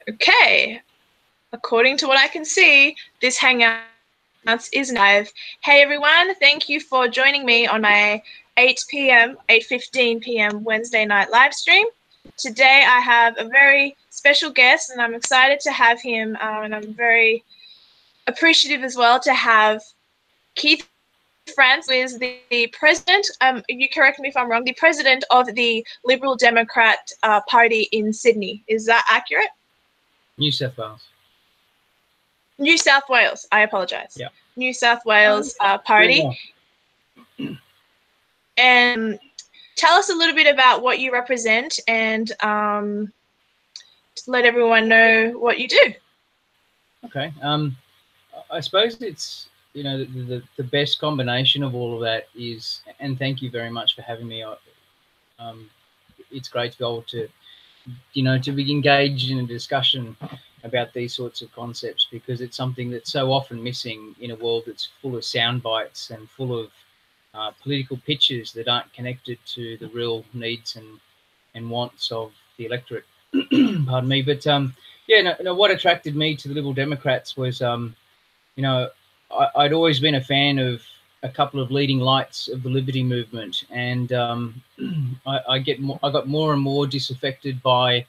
Okay, according to what I can see, this Hangout is live. Hey everyone, thank you for joining me on my 8:15 p.m. Wednesday night live stream. Today I have a very special guest and I'm excited to have him, and I'm very appreciative as well to have Keith France, who is the president, you correct me if I'm wrong, the president of the Liberal Democrat Party in Sydney. Is that accurate? New South Wales. New South Wales. I apologize. Yeah. New South Wales Party. Yeah. And tell us a little bit about what you represent and let everyone know what you do. Okay. I suppose it's, you know, the best combination of all of that is, and thank you very much for having me. It's great to be able to, you know, to be engaged in a discussion about these sorts of concepts, because it's something that's so often missing in a world that's full of sound bites and full of political pitches that aren't connected to the real needs and wants of the electorate. Pardon me. But yeah, no, what attracted me to the Liberal Democrats was, you know, I'd always been a fan of a couple of leading lights of the liberty movement, and I got more and more disaffected by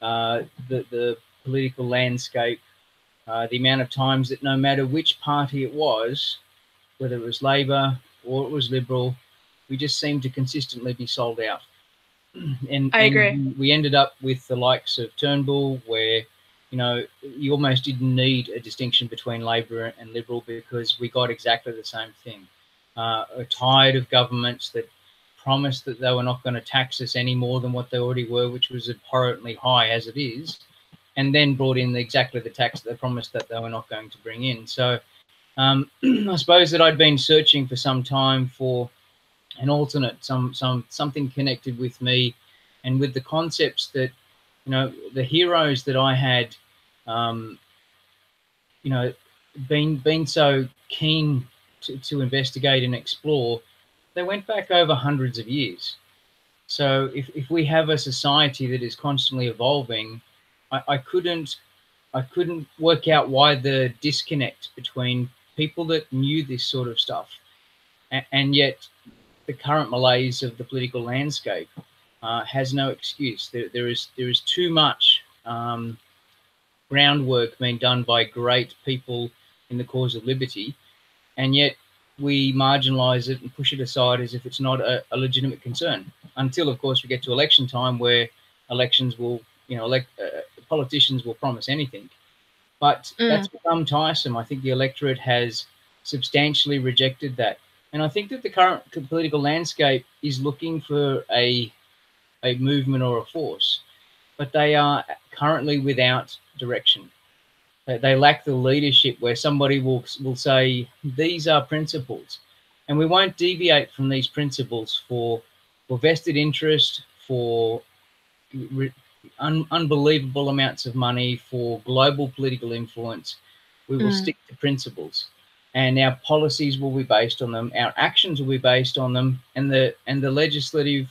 the political landscape, the amount of times that no matter which party it was, whether it was Labor or it was Liberal, we just seemed to consistently be sold out. And I agree. And we ended up with the likes of Turnbull, where, you know, you almost didn't need a distinction between Labor and Liberal because we got exactly the same thing. Tired of governments that promised that they were not going to tax us any more than what they already were, which was abhorrently high as it is, and then brought in exactly the tax that they promised that they were not going to bring in. So I suppose that I'd been searching for some time for an alternate, something connected with me and with the concepts that, you know, the heroes that I had, you know, been so keen to investigate and explore, they went back over hundreds of years. So if we have a society that is constantly evolving, I couldn't work out why the disconnect between people that knew this sort of stuff and yet the current malaise of the political landscape has no excuse. There is too much groundwork being done by great people in the cause of liberty, and yet we marginalise it and push it aside as if it's not a legitimate concern. Until, of course, we get to election time, where elections will, you know, politicians will promise anything. But that's become tiresome. I think the electorate has substantially rejected that. And I think that the current political landscape is looking for a movement or a force, but they are currently without direction. They lack the leadership where somebody will say, these are principles, and we won't deviate from these principles for vested interest, for unbelievable amounts of money, for global political influence. We will stick to principles, and our policies will be based on them. Our actions will be based on them, and the legislative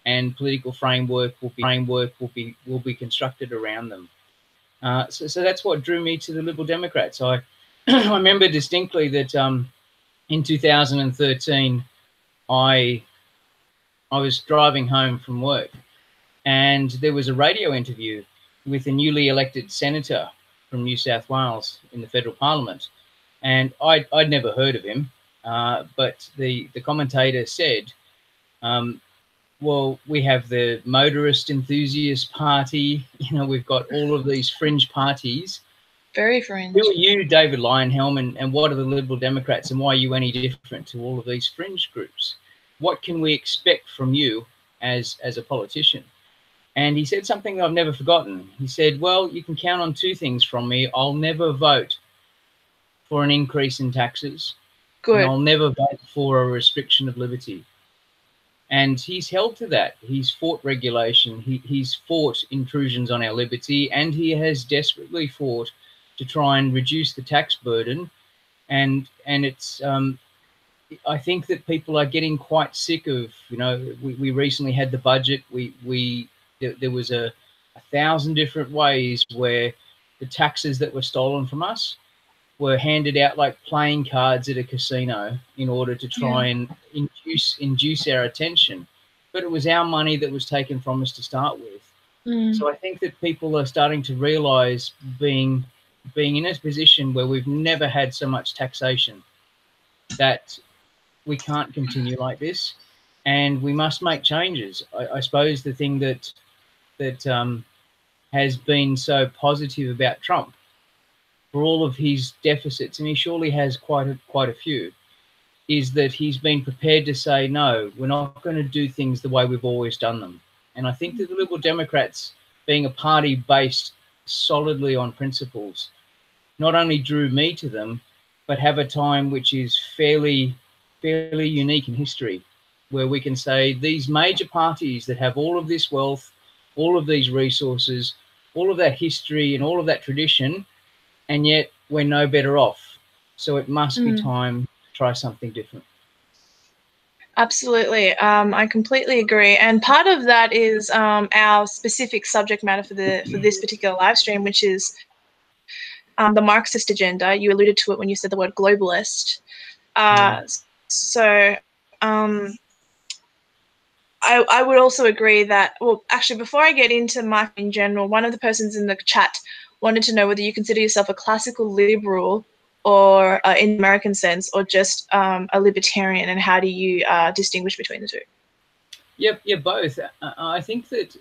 and political framework will be constructed around them. So that's what drew me to the Liberal Democrats. I remember distinctly that in 2013, I was driving home from work, and there was a radio interview with a newly elected senator from New South Wales in the federal parliament. And I'd never heard of him, but the commentator said, well, we have the motorist enthusiast party, you know, we've got all of these fringe parties. Very fringe. Who are you, David Lionhelm, and what are the Liberal Democrats, and why are you any different to all of these fringe groups? What can we expect from you as a politician? And he said something I've never forgotten. He said, well, you can count on two things from me. I'll never vote for an increase in taxes. Good. And I'll never vote for a restriction of liberty. And he's held to that. He's fought regulation. He's fought intrusions on our liberty, and he has desperately fought to try and reduce the tax burden. And it's I think that people are getting quite sick of, you know, we recently had the budget. There was a 1,000 different ways where the taxes that were stolen from us were handed out like playing cards at a casino in order to try and induce our attention. But it was our money that was taken from us to start with. So I think that people are starting to realize being in a position where we've never had so much taxation, that we can't continue like this, and we must make changes. I suppose the thing that has been so positive about Trump, for all of his deficits, and he surely has quite a few, is that he's been prepared to say, no, we're not going to do things the way we've always done them. And I think that the Liberal Democrats, being a party based solidly on principles, not only drew me to them, but have a time which is fairly unique in history, where we can say these major parties that have all of this wealth, all of these resources, all of that history and all of that tradition, and yet we're no better off. So it must be time to try something different. Absolutely. I completely agree. And part of that is our specific subject matter for this particular live stream, which is the Marxist agenda. You alluded to it when you said the word globalist. So I would also agree that, well, actually, before I get into Marx in general, one of the persons in the chat wanted to know whether you consider yourself a classical liberal or in the American sense, or just a libertarian, and how do you distinguish between the two? Yeah, both. I think that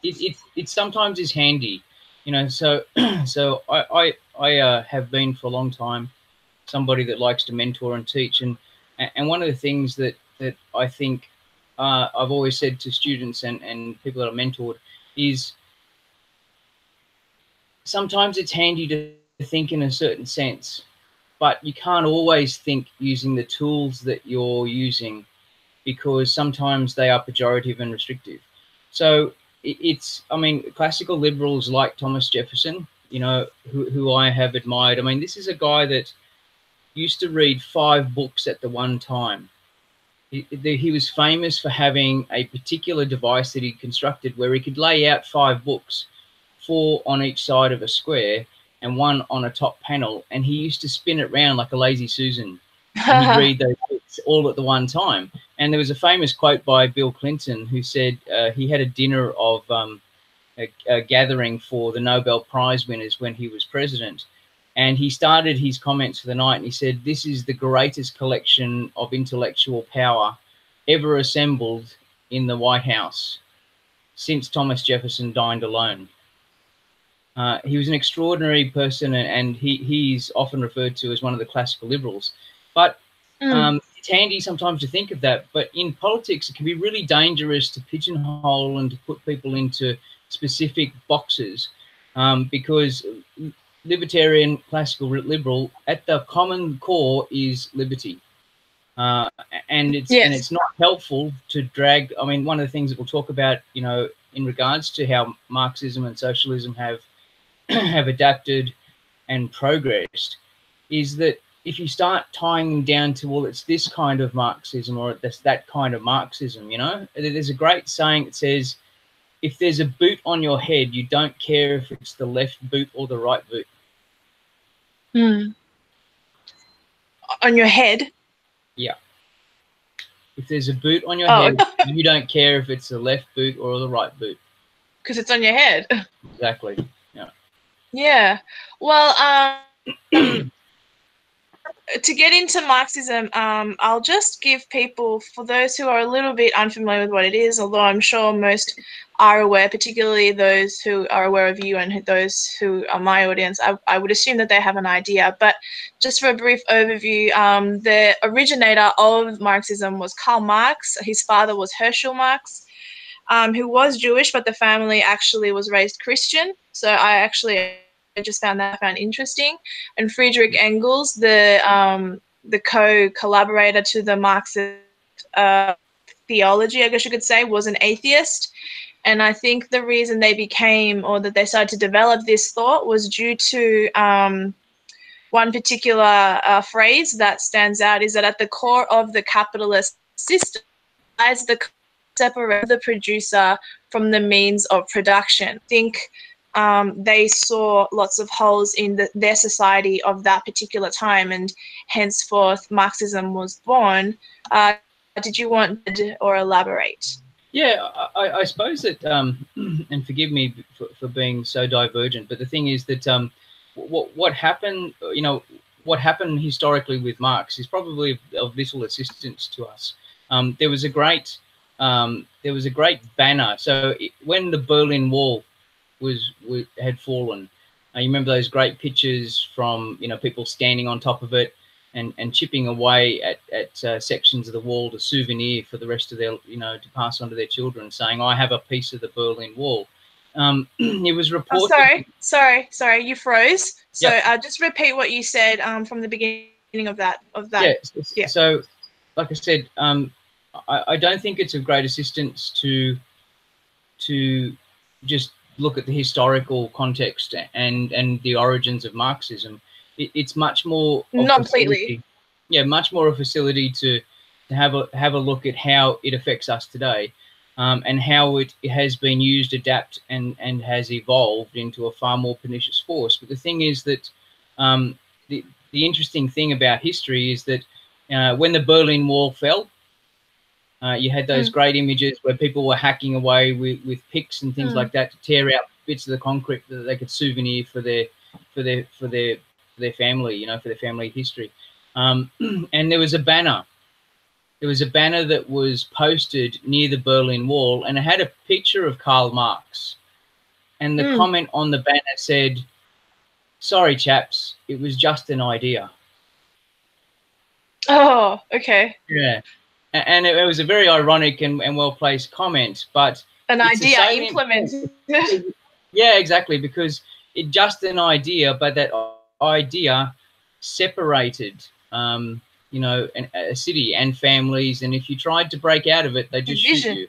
it sometimes is handy, you know. So so I have been for a long time somebody that likes to mentor and teach, and one of the things that I think I've always said to students and people that I've mentored is sometimes it's handy to think in a certain sense, but you can't always think using the tools that you're using, because sometimes they are pejorative and restrictive. So I mean, classical liberals like Thomas Jefferson, you know, who I have admired. I mean, this is a guy that used to read 5 books at the one time. He was famous for having a particular device that he constructed where he could lay out 5 books, 4 on each side of a square and 1 on a top panel, and he used to spin it round like a lazy Susan, and he'd read those books all at the one time. And there was a famous quote by Bill Clinton who said he had a dinner of a gathering for the Nobel Prize winners when he was president, and he started his comments for the night and he said, "This is the greatest collection of intellectual power ever assembled in the White House since Thomas Jefferson dined alone." He was an extraordinary person, and he's often referred to as one of the classical liberals. But it's handy sometimes to think of that. But in politics, it can be really dangerous to pigeonhole and to put people into specific boxes, because libertarian, classical liberal, at the common core is liberty. And it's not helpful to drag. I mean, one of the things that we'll talk about, you know, in regards to how Marxism and socialism have adapted and progressed, is that if you start tying them down to, well, it's this kind of Marxism or it's that kind of Marxism, you know, there's a great saying that says, if there's a boot on your head, you don't care if it's the left boot or the right boot. On your head? Yeah. If there's a boot on your head, you don't care if it's the left boot or the right boot. Because it's on your head. Exactly. Yeah. Yeah. Well, to get into Marxism, I'll just give people, for those who are a little bit unfamiliar with what it is, although I'm sure most are aware, particularly those who are aware of you and those who are my audience, I would assume that they have an idea. But just for a brief overview, the originator of Marxism was Karl Marx. His father was Herschel Marx, who was Jewish, but the family actually was raised Christian. So I just found interesting. And Friedrich Engels, the co-collaborator to the Marxist theology, I guess you could say, was an atheist. And I think the reason they became, or that they started to develop this thought, was due to one particular phrase that stands out, is that at the core of the capitalist system lies the separate the producer from the means of production. I think they saw lots of holes in their society of that particular time, and henceforth Marxism was born. Did you want to or elaborate? Yeah, I suppose that, and forgive me for being so divergent, but the thing is that what happened, what happened historically with Marx is probably of little assistance to us. There was a great banner. So when the Berlin Wall had fallen, you remember those great pictures from people standing on top of it and chipping away at sections of the wall to souvenir for the rest of their, to pass on to their children, saying, "I have a piece of the Berlin Wall." It was reported. Oh, sorry, you froze. So Yep. just repeat what you said from the beginning of that. Yeah. So, like I said, I don't think it's of great assistance to just look at the historical context and the origins of Marxism. It's much more of Not completely. much more a facility to have a look at how it affects us today, and how it has been used, adapt, and has evolved into a far more pernicious force. But the thing is that the interesting thing about history is that when the Berlin Wall fell, you had those great images where people were hacking away with picks and things like that to tear out bits of the concrete that they could souvenir for their family, for their family history. And there was a banner. There was a banner that was posted near the Berlin Wall, and it had a picture of Karl Marx. And the comment on the banner said, "Sorry, chaps, it was just an idea." Oh, okay. Yeah. And it was a very ironic and well-placed comment, but an idea implemented. Yeah, exactly, because it's just an idea, but that idea separated, a city and families, and if you tried to break out of it, they just shoot you.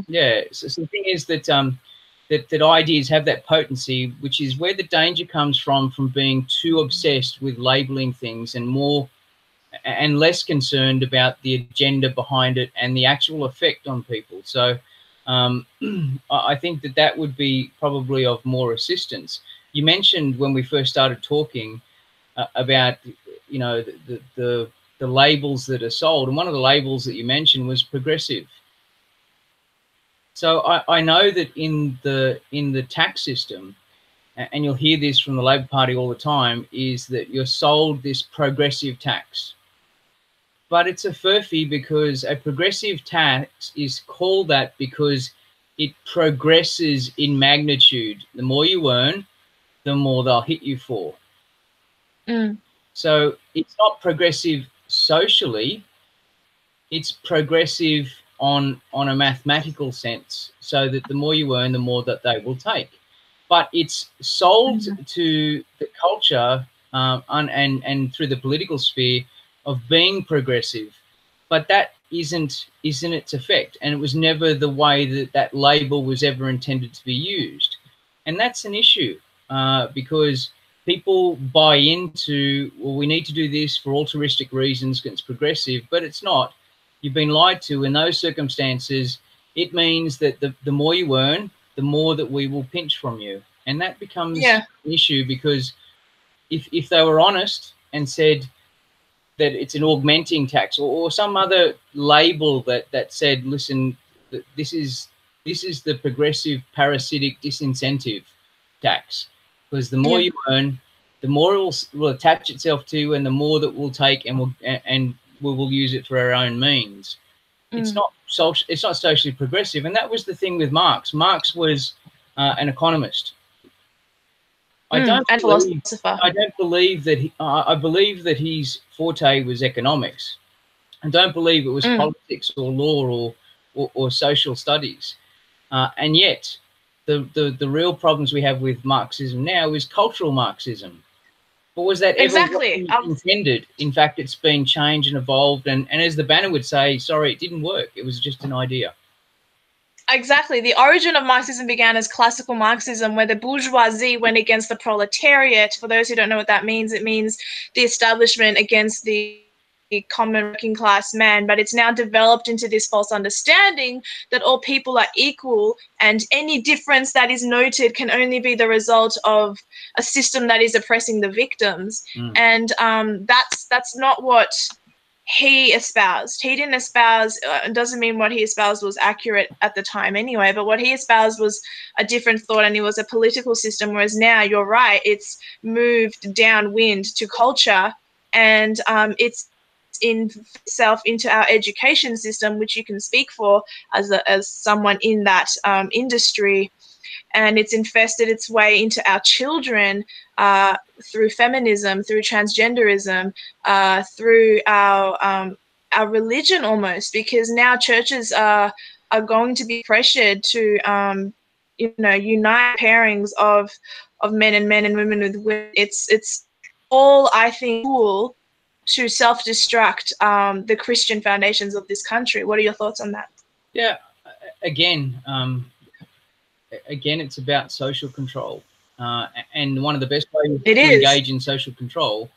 Yeah. So the thing is that that ideas have that potency, which is where the danger comes from being too obsessed with labeling things and less concerned about the agenda behind it and the actual effect on people. So I think that would be probably of more assistance. You mentioned when we first started talking about, the labels that are sold, and one of the labels that you mentioned was progressive. So I know that in the tax system, and you'll hear this from the Labor Party all the time, is that you're sold this progressive tax. But it's a furphy, because a progressive tax is called that because it progresses in magnitude. The more you earn, the more they'll hit you for. So it's not progressive socially, it's progressive on a mathematical sense, so that the more you earn, the more that they will take. But it's sold to the culture and through the political sphere of being progressive, but that isn't its effect, and it was never the way that label was ever intended to be used. And that's an issue, because people buy into, well, we need to do this for altruistic reasons, it's progressive, but it's not. You've been lied to. In those circumstances, it means that the more you earn, the more that we will pinch from you. And that becomes an issue, because if they were honest and said that it's an augmenting tax, or some other label that said, listen, this is the progressive parasitic disincentive tax, because the more you earn, the more it will attach itself to you, and the more that we'll take, and we will use it for our own means. It's not socially progressive, and that was the thing with Marx. Marx was an economist. I don't believe that I believe that his forte was economics. I don't believe it was politics or law or social studies. And yet, the real problems we have with Marxism now is cultural Marxism. But was that ever what was intended? In fact, it's been changed and evolved. And as the banner would say, sorry, it didn't work. It was just an idea. Exactly. The origin of Marxism began as classical Marxism, where the bourgeoisie went against the proletariat. For those who don't know what that means, it means the establishment against the common working class man, but it's now developed into this false understanding that all people are equal, and any difference that is noted can only be the result of a system that is oppressing the victims. And that's not what he espoused. He didn't espouse, doesn't mean what he espoused was accurate at the time anyway, but what he espoused was a different thought, and it was a political system, whereas now, you're right, it's moved downwind to culture, and it's in itself into our education system, which you can speak for as someone in that industry, and it's infested its way into our children through feminism, through transgenderism, through our religion almost, because now churches are going to be pressured to unite pairings of men and women with women. It's all, I think, cool to self-destruct the Christian foundations of this country. What are your thoughts on that? Yeah, again, it's about social control. And one of the best ways to engage in social control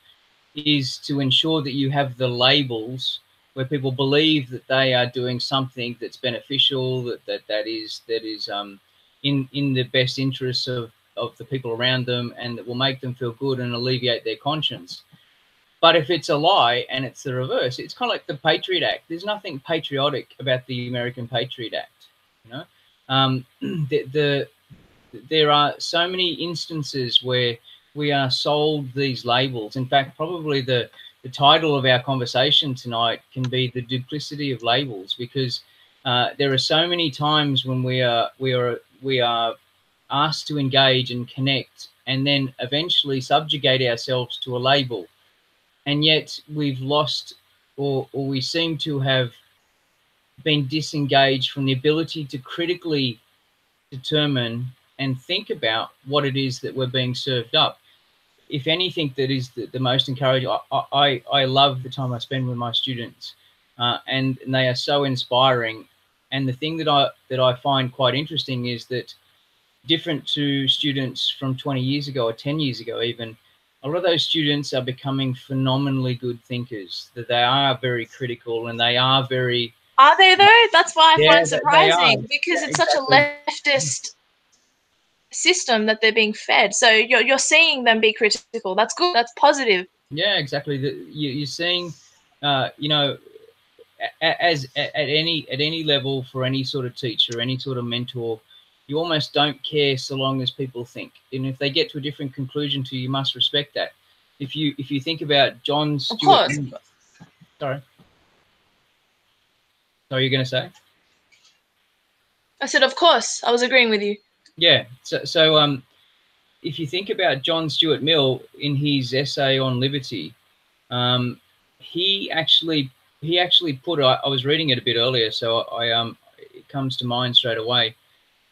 is to ensure that you have the labels where people believe that they are doing something that's beneficial, that is in the best interests of the people around them, and that will make them feel good and alleviate their conscience. But if it's a lie and it's the reverse, it's kind of like the Patriot Act. There's nothing patriotic about the American Patriot Act. You know, there are so many instances where we are sold these labels. In fact, probably the title of our conversation tonight can be "The Duplicity of Labels," because there are so many times when we are asked to engage and connect, and then eventually subjugate ourselves to a label, and yet we've lost, or we seem to have been disengaged from the ability to critically determine and think about what it is that we're being served up. If anything, that is the most encouraging. I love the time I spend with my students, and they are so inspiring. And the thing that I find quite interesting is that, different to students from 20 years ago or 10 years ago even, a lot of those students are becoming phenomenally good thinkers, that they are very critical, and they are very... Are they though? That's why I find surprising, because it's such a leftist system that they're being fed. So you're seeing them be critical. That's good. That's positive. Yeah, exactly. You're seeing, you know, at any level, for any sort of teacher, any sort of mentor, you almost don't care so long as people think. And if they get to a different conclusion to you, you must respect that. If you think about John Stuart... Of course. Sorry, you're going to say? I said, of course. I was agreeing with you. Yeah. So if you think about John Stuart Mill in his essay on liberty, he actually put... I was reading it a bit earlier, so it comes to mind straight away.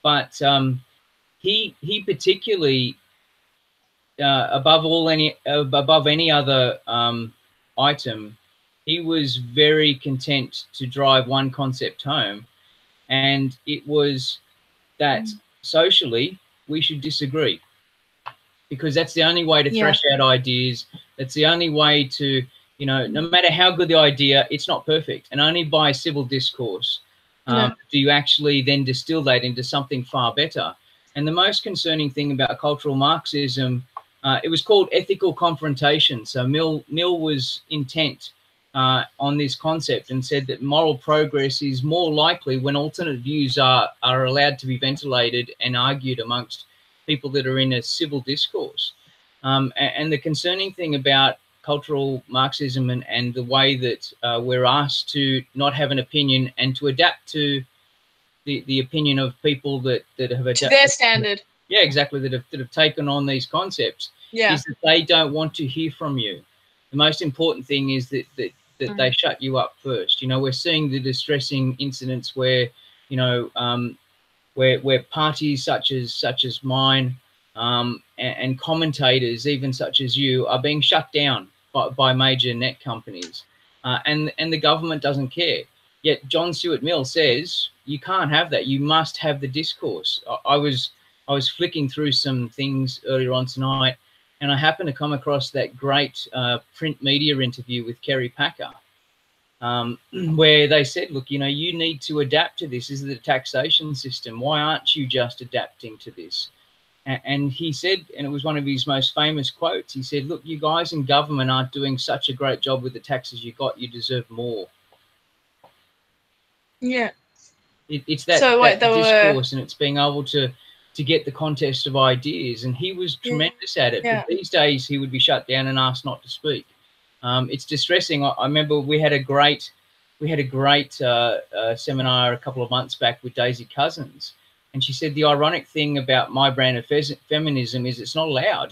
But he particularly, above any other item, he was very content to drive one concept home, and it was that socially we should disagree, because that's the only way to thresh out ideas. That's the only way to, you know, no matter how good the idea, it's not perfect, and only by civil discourse do you actually then distill that into something far better. And the most concerning thing about cultural Marxism, it was called ethical confrontation. So Mill was intent on this concept, and said that moral progress is more likely when alternate views are allowed to be ventilated and argued amongst people that are in a civil discourse. And the concerning thing about cultural Marxism and the way that we're asked to not have an opinion and to adapt to the opinion of people that have adapted to their standard. Yeah, exactly. That have taken on these concepts. Is that they don't want to hear from you. The most important thing is that they shut you up first. You know, we're seeing the distressing incidents where, you know, where parties such as mine and commentators, even such as you, are being shut down by major net companies, and the government doesn't care. Yet John Stuart Mill says you can't have that. You must have the discourse. I was flicking through some things earlier on tonight, and I happened to come across that great print media interview with Kerry Packer. where they said, look, you know, you need to adapt to this. This is the taxation system. Why aren't you just adapting to this? And he said, and it was one of his most famous quotes, he said, look, you guys in government aren't doing such a great job with the taxes you got. You deserve more. Yeah. It's So what that they were? discourse, and it's being able to get the contest of ideas. And he was tremendous at it. Yeah. But these days he would be shut down and asked not to speak. It's distressing. I remember we had a great seminar a couple of months back with Daisy Cousins, and she said the ironic thing about my brand of feminism is it's not allowed.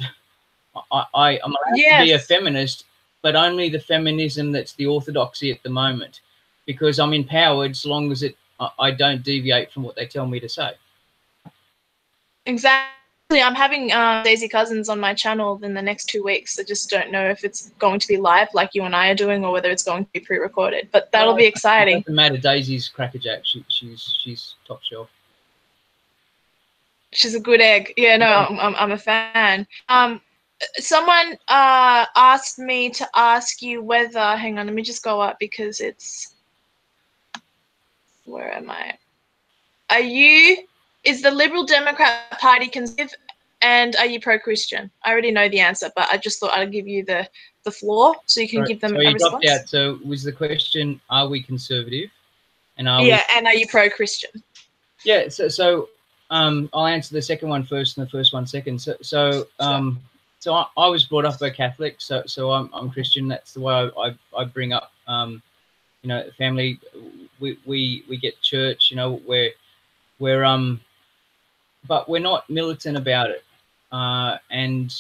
I'm allowed to be a feminist, but only the feminism that's the orthodoxy at the moment, because I'm empowered so long as I don't deviate from what they tell me to say. Exactly. I'm having Daisy Cousins on my channel in the next 2 weeks. I just don't know if it's going to be live like you and I are doing, or whether it's going to be pre-recorded. But that'll be exciting. It doesn't matter. Daisy's crackerjack. She's top shelf. She's a good egg. Yeah, no, I'm a fan. Someone asked me to ask you whether. Hang on, let me just go up because it's. Where am I? Is the Liberal Democrat Party conservative, and are you pro-Christian? I already know the answer, but I just thought I'd give you the floor so you can give them a response. Dropped out. So was the question, are we conservative? And are you pro-Christian? Yeah, so I'll answer the second one first and the first one second. So I was brought up a Catholic, so I'm Christian. That's the way I bring up you know, family. We get church, you know, but we're not militant about it, and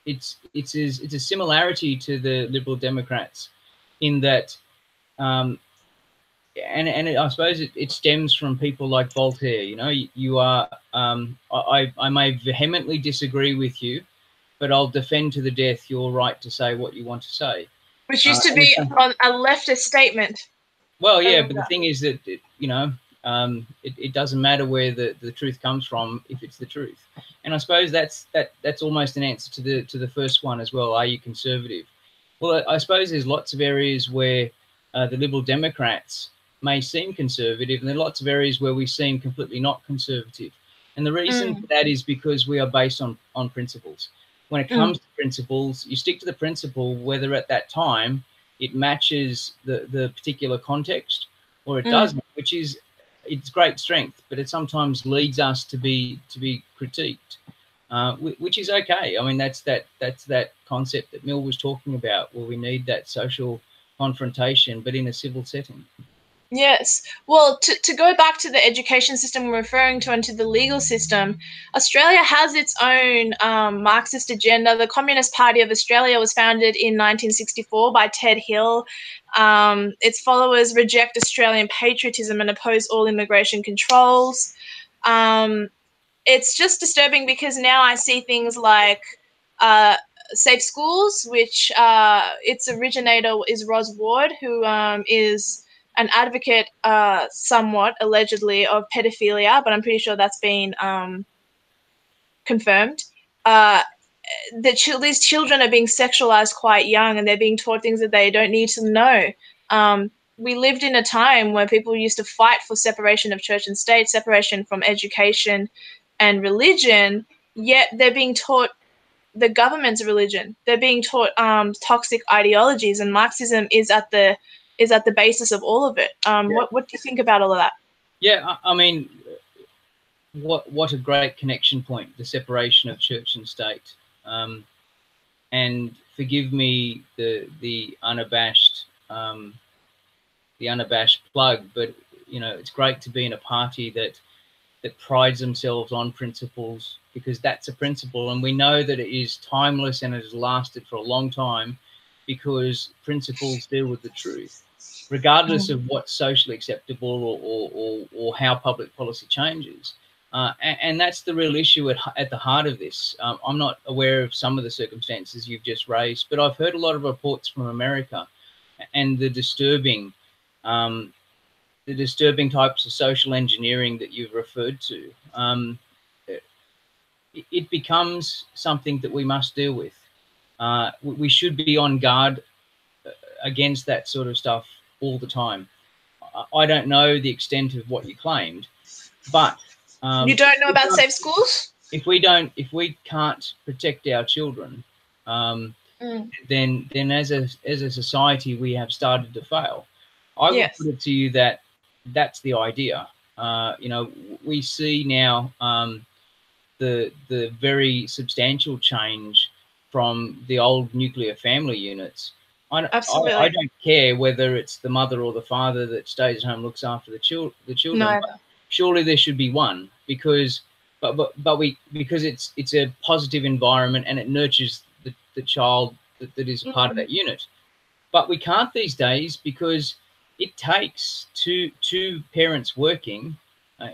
it's a similarity to the Liberal Democrats in that, and I suppose it stems from people like Voltaire. You know, you are I may vehemently disagree with you, but I'll defend to the death your right to say what you want to say. Which used to be on a leftist statement. Well, yeah, but the thing is that, you know, it doesn't matter where the truth comes from if it's the truth. And I suppose that's almost an answer to the first one as well. Are you conservative? Well, I suppose there's lots of areas where the Liberal Democrats may seem conservative, and there are lots of areas where we seem completely not conservative. And the reason for that is because we are based on principles. When it comes to principles, you stick to the principle, whether at that time it matches the particular context or it doesn't, which is its great strength, but it sometimes leads us to be critiqued, which is okay. I mean, that's that concept that Mill was talking about, where we need that social confrontation, but in a civil setting. Yes. Well, to go back to the education system we're referring to and to the legal system, Australia has its own Marxist agenda. The Communist Party of Australia was founded in 1964 by Ted Hill. Its followers reject Australian patriotism and oppose all immigration controls. It's just disturbing because now I see things like safe schools, which its originator is Ros Ward, who is an advocate, somewhat allegedly, of pedophilia, but I'm pretty sure that's been confirmed. These children are being sexualized quite young, and they're being taught things that they don't need to know. We lived in a time where people used to fight for separation of church and state, separation from education and religion, yet they're being taught the government's religion. They're being taught toxic ideologies, and Marxism is at the basis of all of it. What do you think about all of that? Yeah, I mean, what a great connection point, the separation of church and state. And forgive me the unabashed plug, but you know, it's great to be in a party that prides themselves on principles, because that's a principle, and we know that it is timeless and it has lasted for a long time because principles deal with the truth, regardless of what's socially acceptable or how public policy changes. And that's the real issue at the heart of this. I'm not aware of some of the circumstances you've just raised, but I've heard a lot of reports from America and the disturbing types of social engineering that you've referred to. It becomes something that we must deal with. We should be on guard against that sort of stuff all the time. I don't know the extent of what you claimed, but You don't know about safe schools? if we can't protect our children, then as a society we have started to fail. I would put it to you that that's the idea. You know, we see now the very substantial change from the old nuclear family units. Absolutely. I don't care whether it's the mother or the father that stays at home, looks after the children. No. But surely there should be one, because because it's a positive environment and it nurtures the child that is a part of that unit. But we can't these days, because it takes two parents working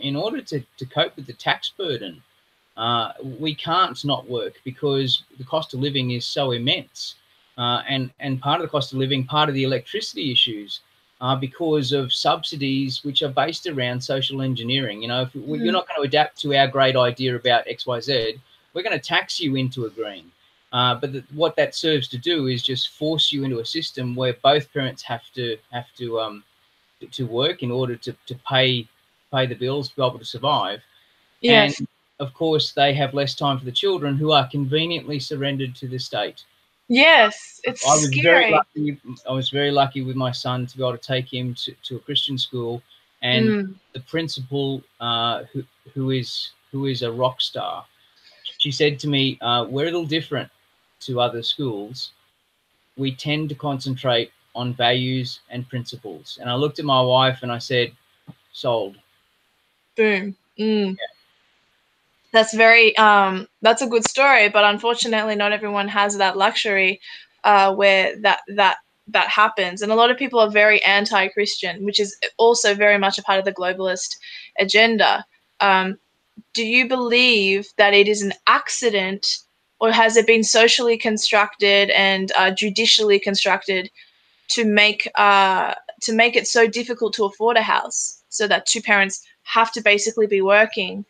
in order to cope with the tax burden. We can't not work because the cost of living is so immense. And part of the cost of living, part of the electricity issues are because of subsidies which are based around social engineering. You know, if you're not going to adapt to our great idea about XYZ, we're going to tax you into agreeing. But what that serves to do is just force you into a system where both parents have to work in order to pay the bills to be able to survive. Yes. And of course, they have less time for the children, who are conveniently surrendered to the state. Yes, it's scary. I was very lucky with my son to be able to take him to a Christian school, and the principal, who is a rock star, she said to me, "We're a little different to other schools. We tend to concentrate on values and principles." And I looked at my wife and I said, "Sold." Boom. That's very that's a good story, but unfortunately not everyone has that luxury where that happens. And a lot of people are very anti-Christian, which is also very much a part of the globalist agenda. Do you believe that it is an accident, or has it been socially constructed and judicially constructed to make it so difficult to afford a house, so that two parents have to basically be working?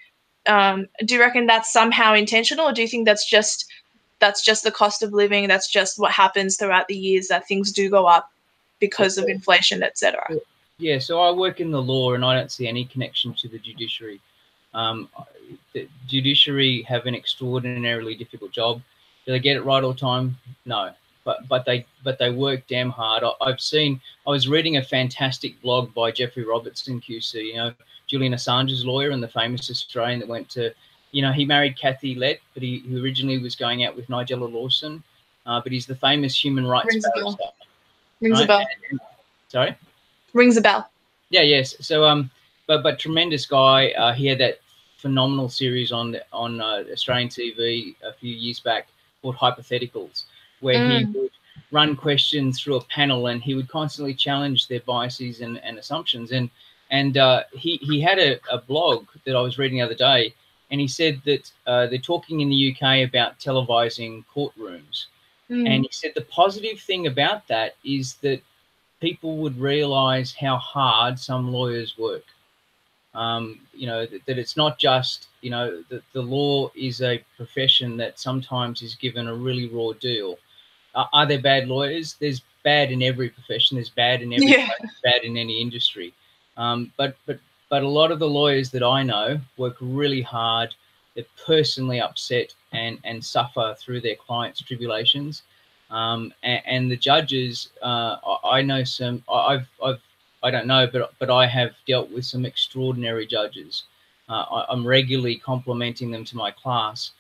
Do you reckon that's somehow intentional, or do you think that's just the cost of living? That's just what happens throughout the years, that things do go up because of inflation, etc. Yeah, so I work in the law, and I don't see any connection to the judiciary. The judiciary have an extraordinarily difficult job. Do they get it right all the time? No, but they work damn hard. I was reading a fantastic blog by Jeffrey Robertson QC. You know, Julian Assange's lawyer and the famous Australian that went to, you know, he married Kathy Lett, but he originally was going out with Nigella Lawson, but he's the famous human rights barrister. Rings a bell. Sorry? Rings a bell. Yeah, yes. So, but tremendous guy. He had that phenomenal series on Australian TV a few years back called Hypotheticals, where he would run questions through a panel, and he would constantly challenge their biases and assumptions. And he had a blog that I was reading the other day, and he said that they're talking in the UK about televising courtrooms. And he said the positive thing about that is that people would realise how hard some lawyers work. You know, that it's not just, you know, the law is a profession that sometimes is given a really raw deal. Are there bad lawyers? There's bad in every profession. There's bad in every bad in any industry. But a lot of the lawyers that I know work really hard. They're personally upset and suffer through their clients' tribulations. And the judges, I know some. I don't know, but I have dealt with some extraordinary judges. I'm regularly complimenting them to my class,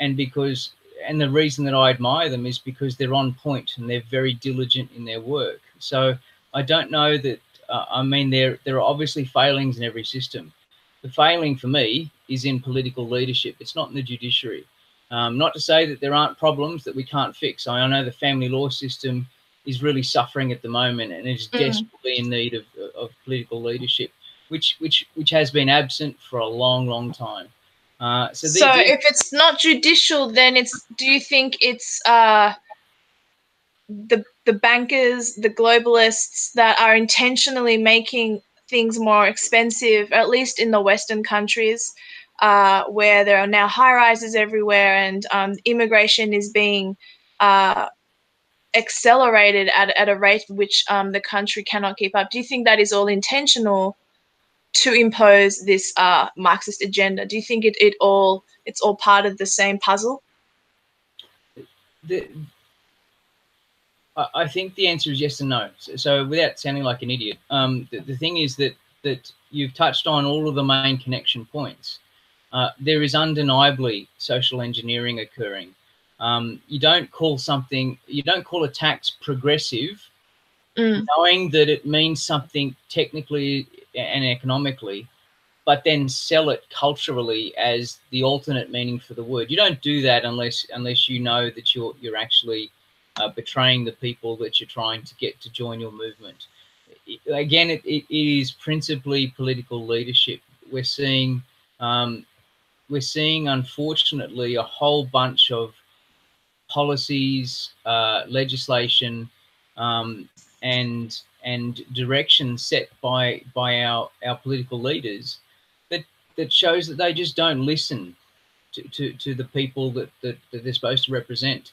and the reason that I admire them is because they're on point and they're very diligent in their work. So I don't know that. I mean, there are obviously failings in every system. The failing for me is in political leadership. It's not in the judiciary. Not to say that there aren't problems that we can't fix. I know the family law system is really suffering at the moment and is desperately in need of political leadership, which has been absent for a long, long time. So if it's not judicial, then do you think it's the bankers, the globalists that are intentionally making things more expensive, at least in the Western countries, where there are now high rises everywhere, and immigration is being accelerated at a rate which the country cannot keep up. Do you think that is all intentional to impose this Marxist agenda? Do you think it's all part of the same puzzle? I think the answer is yes and no. So without sounding like an idiot, the thing is that you've touched on all of the main connection points. There is undeniably social engineering occurring. You don't call a tax progressive, knowing that it means something technically and economically, but then sell it culturally as the alternate meaning for the word. You don't do that unless you know that you're actually betraying the people that you're trying to get to join your movement. Again, it is principally political leadership. We're seeing, unfortunately, a whole bunch of policies, legislation, and direction set by our political leaders that shows that they just don't listen to the people that they're supposed to represent.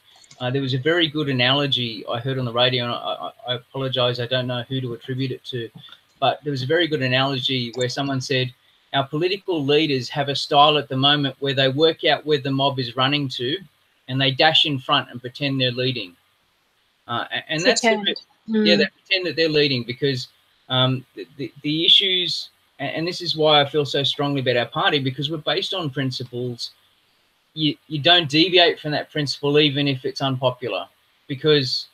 There was a very good analogy I heard on the radio, and I apologize, I don't know who to attribute it to, but there was a very good analogy where someone said, our political leaders have a style at the moment where they work out where the mob is running to, and they dash in front and pretend they're leading. And that's they pretend that they're leading because the issues, and this is why I feel so strongly about our party, because we're based on principles. You don't deviate from that principle even if it's unpopular, because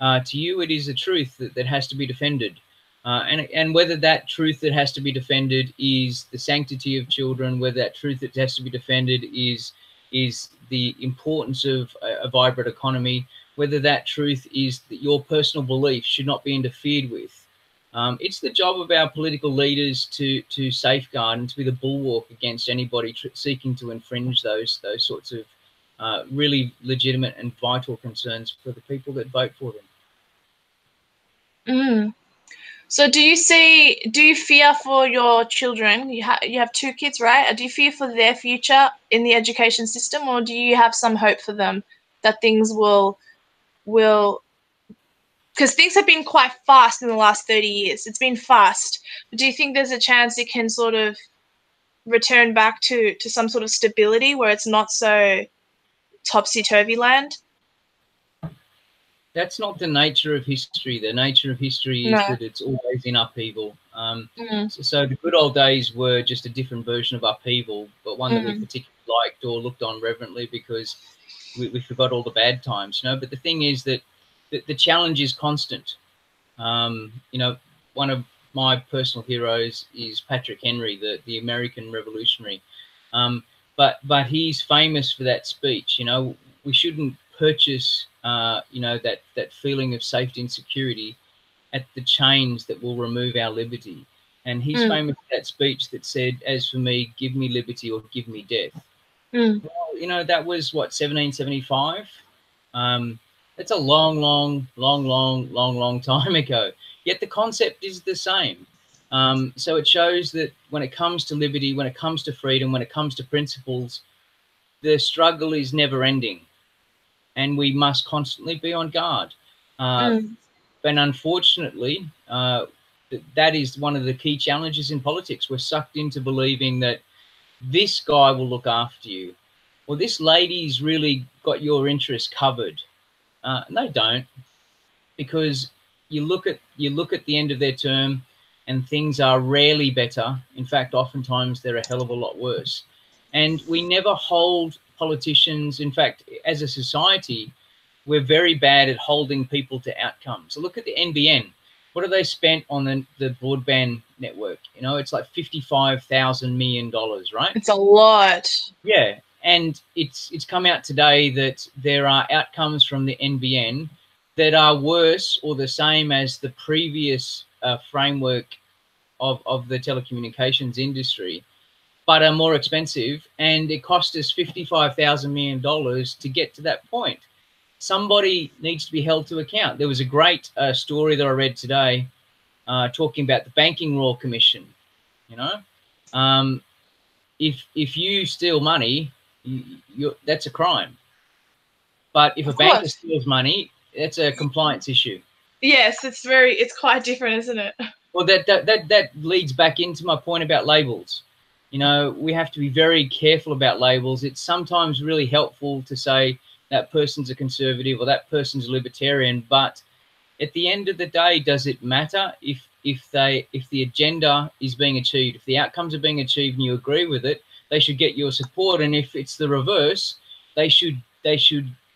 to you it is a truth that has to be defended. And whether that truth that has to be defended is the sanctity of children, whether that truth that has to be defended is the importance of a vibrant economy, whether that truth is that your personal belief should not be interfered with. It's the job of our political leaders to safeguard and to be the bulwark against anybody seeking to infringe those sorts of really legitimate and vital concerns for the people that vote for them. So do you fear for your children? You have two kids, right? Do you fear for their future in the education system, or do you have some hope for them that things will, because things have been quite fast in the last 30 years. It's been fast. But do you think there's a chance it can sort of return back to some sort of stability where it's not so topsy-turvy land? That's not the nature of history. The nature of history is that it's always in upheaval. So the good old days were just a different version of upheaval, but one that we particularly liked or looked on reverently because we forgot all the bad times, you know. But the thing is that the challenge is constant. You know, one of my personal heroes is Patrick Henry, the American revolutionary. But he's famous for that speech. You know, we shouldn't purchase, you know, that feeling of safety and security at the chains that will remove our liberty. And he's famous for that speech that said, "As for me, give me liberty or give me death." Well, you know, that was what, 1775. It's a long time ago. Yet the concept is the same. So it shows that when it comes to liberty, when it comes to freedom, when it comes to principles, the struggle is never ending. And we must constantly be on guard. But unfortunately, that is one of the key challenges in politics. We're sucked into believing that this guy will look after you, or this lady's really got your interests covered. They don't, because you look at the end of their term, and things are rarely better. In fact, oftentimes they're a hell of a lot worse. And we never hold politicians. In fact, as a society, we're very bad at holding people to outcomes. So look at the NBN. What have they spent on the broadband network? You know, it's like $55,000 million, right? It's a lot. Yeah, and it's come out today that there are outcomes from the NBN that are worse or the same as the previous framework of the telecommunications industry, but are more expensive, and it cost us $55,000 million to get to that point. Somebody needs to be held to account. There was a great story that I read today talking about the Banking Royal Commission. You know, if you steal money, that's a crime. But if a banker steals money, It's a compliance issue. Yes, it's quite different, isn't it? Well, that leads back into my point about labels. You know, we have to be very careful about labels. It's sometimes really helpful to say that person's a conservative or that person's a libertarian, but at the end of the day, does it matter if the agenda is being achieved, if the outcomes are being achieved and you agree with it, they should get your support. And if it's the reverse, they should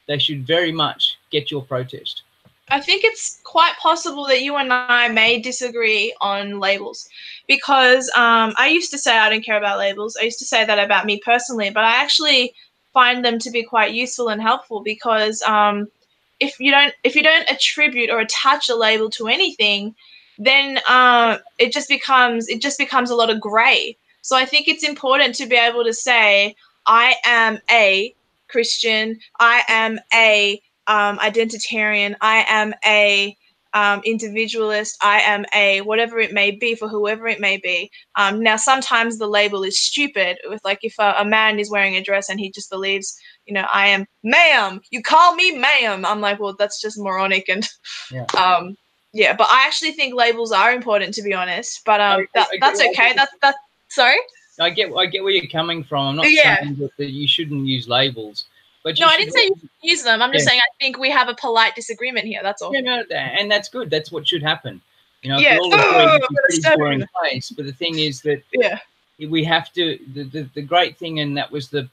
very much get your protest. I think it's quite possible that you and I may disagree on labels, because I used to say I don't care about labels. I used to say that about me personally, but I actually find them to be quite useful and helpful, because if you don't attribute or attach a label to anything, then it just becomes a lot of gray. So I think it's important to be able to say I am a Christian, I am a identitarian, I am a individualist, I am a whatever it may be for whoever it may be. Now, sometimes the label is stupid. With like if a man is wearing a dress and he just believes, I am ma'am, you call me ma'am. I'm like, well, that's just moronic. And Yeah. yeah, but I actually think labels are important, to be honest. But that's okay. That's sorry. I get where you're coming from. I'm not saying that you shouldn't use labels, but no, I didn't say you should use them. I'm just saying I think we have a polite disagreement here. That's all. Yeah, no, and that's good. That's what should happen. You know, yeah. if we all agree, it's a pretty boring place. But the thing is that we have to. The great thing, and that was the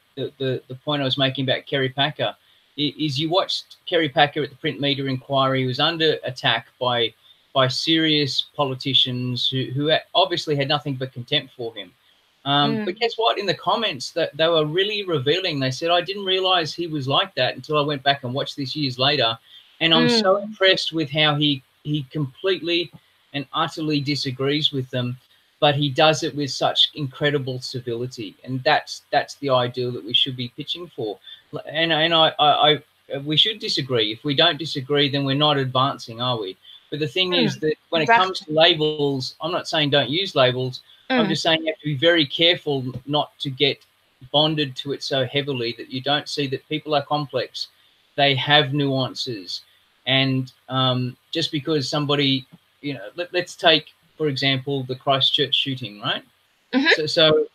point I was making about Kerry Packer, is you watched Kerry Packer at the print media inquiry. He was under attack by serious politicians who obviously had nothing but contempt for him. But guess what? In the comments, that they were really revealing. They said, I didn't realize he was like that until I went back and watched this years later. And I'm so impressed with how he completely and utterly disagrees with them, but he does it with such incredible civility. And that's the ideal that we should be pitching for. And I we should disagree. If we don't disagree, then we're not advancing, are we? But the thing is that when it comes to labels, I'm not saying don't use labels. I'm just saying you have to be very careful not to get bonded to it so heavily that you don't see that people are complex. They have nuances. And just because somebody, let's take, for example, the Christchurch shooting, right? So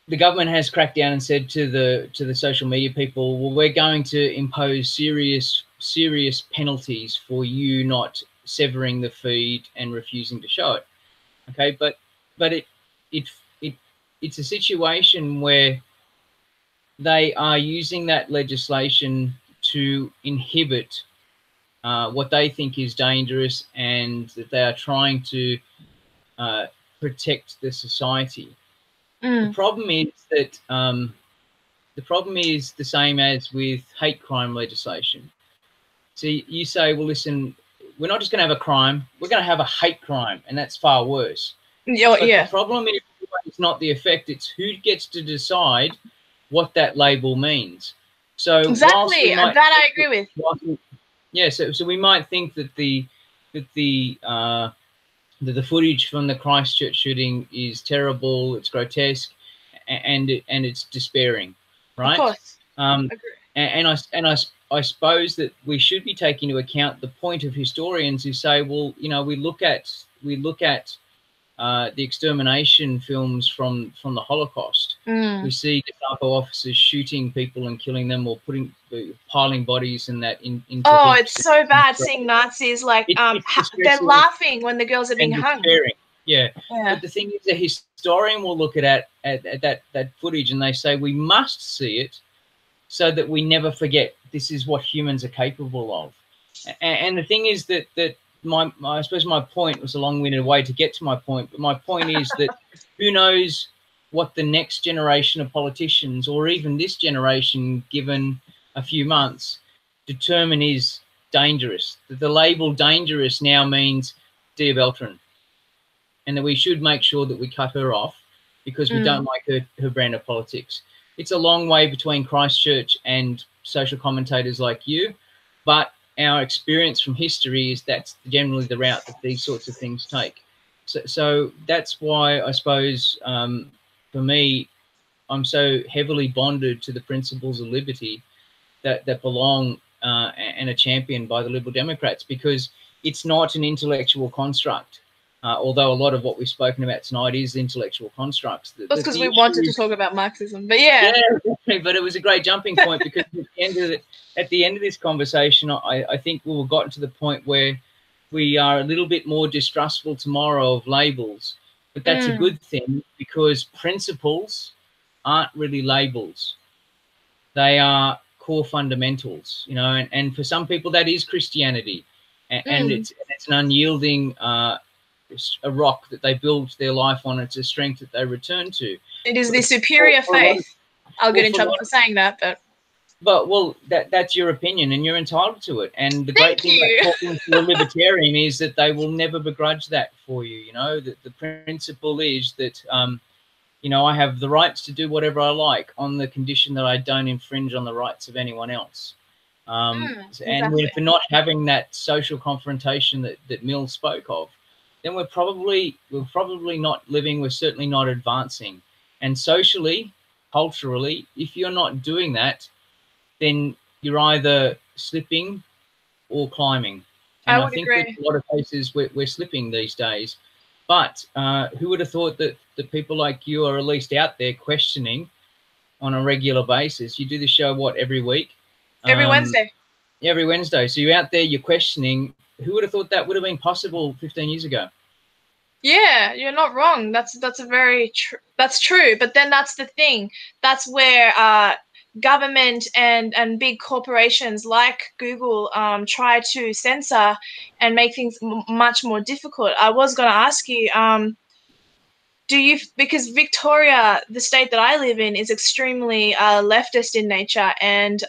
the government has cracked down and said to the social media people, well, we're going to impose serious penalties for you not severing the feed and refusing to show it. Okay, but it's a situation where they are using that legislation to inhibit what they think is dangerous, and that they are trying to protect the society. The problem is that the problem is the same as with hate crime legislation. See, you say, well, listen, we're not just going to have a crime, we're going to have a hate crime, and that's far worse. But the problem is it's not the effect, it's who gets to decide what that label means. So exactly, that I agree with. So we might think that the footage from the Christchurch shooting is terrible, it's grotesque, and it's despairing, right? Of course. I suppose that we should be taking into account the point of historians who say, well, we look at the extermination films from the Holocaust. We see Gestapo officers shooting people and killing them, or piling bodies and that into. Oh, it's so bad seeing Nazis they're laughing when the girls are being hung. Yeah. But the thing is, a historian will look at that footage and they say we must see it so that we never forget this is what humans are capable of. And the thing is that I suppose my point was a long-winded way to get to my point, but my point is that who knows what the next generation of politicians, or even this generation, given a few months, determine is dangerous. That the label dangerous now means dear Beltran, and that we should make sure that we cut her off because we don't like her brand of politics. It's a long way between Christchurch and social commentators like you, but our experience from history is that's generally the route that these sorts of things take. So that's why I suppose for me, I'm so heavily bonded to the principles of liberty, that belong and are championed by the Liberal Democrats, because it's not an intellectual construct. Although a lot of what we've spoken about tonight is intellectual constructs. That's because we wanted to talk about Marxism, but yeah. Yeah, but it was a great jumping point, because at the end of this conversation, I think we've gotten to the point where we are a little bit more distrustful tomorrow of labels. But that's a good thing, because principles aren't really labels. They are core fundamentals, you know, and for some people that is Christianity, and it's an unyielding a rock that they build their life on. It's a strength that they return to. It is the superior faith. I'll get in trouble for saying that, but well, that's your opinion, and you're entitled to it. And the great thing about talking to a libertarian is that they will never begrudge that for you. You know, that the principle is that you know, I have the rights to do whatever I like on the condition that I don't infringe on the rights of anyone else. exactly. And if we're not having that social confrontation that Mill spoke of, then we're probably not living. We're certainly not advancing. And socially, culturally, if you're not doing that, then you're either slipping or climbing. And I think that in a lot of cases we're slipping these days. But who would have thought that people like you are at least out there questioning on a regular basis? You do the show, what, every week? Every Wednesday. Every Wednesday. So you're out there, you're questioning. Who would have thought that would have been possible 15 years ago? Yeah, you're not wrong. That's that's true. But then that's the thing. That's where government and big corporations like Google try to censor and make things much more difficult. I was going to ask you, because Victoria, the state that I live in, is extremely leftist in nature, and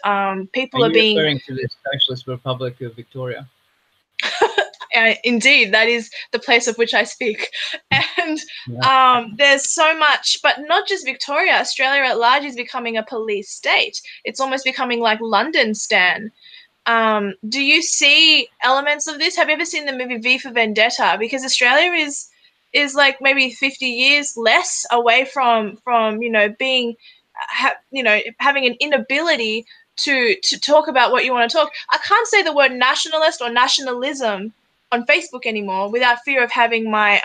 people are being referring to the Socialist Republic of Victoria. Indeed, that is the place of which I speak. And there's so much, but not just Victoria. Australia at large is becoming a police state. It's almost becoming like London, Stan. Do you see elements of this? Have you ever seen the movie V for Vendetta? Because Australia is like maybe 50 years less away from you know, being you know, having an inability to talk about what you want to talk. I can't say the word nationalist or nationalism on Facebook anymore without fear of having my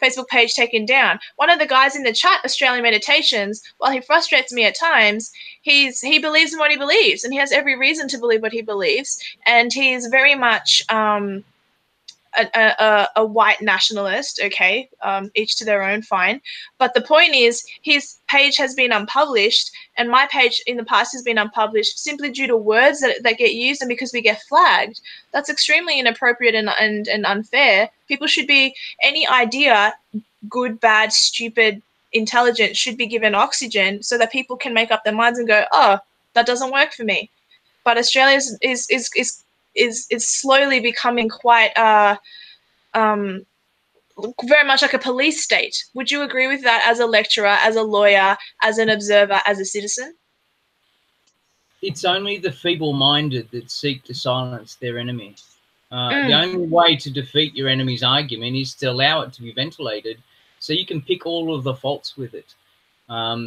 Facebook page taken down. One of the guys in the chat, Australian Meditations, while he frustrates me at times, he believes in what he believes, and he has every reason to believe what he believes, and he is very much a white nationalist. Okay, each to their own, fine. But the point is, his page has been unpublished, and my page in the past has been unpublished simply due to words that get used, and because we get flagged. That's extremely inappropriate and unfair. People should be, any idea, good, bad, stupid, intelligent, should be given oxygen so that people can make up their minds and go, oh, that doesn't work for me. But Australia is slowly becoming quite very much like a police state. Would you agree with that as a lecturer, as a lawyer, as an observer, as a citizen? It's only the feeble-minded that seek to silence their enemy. The only way to defeat your enemy's argument is to allow it to be ventilated, so you can pick all of the faults with it. I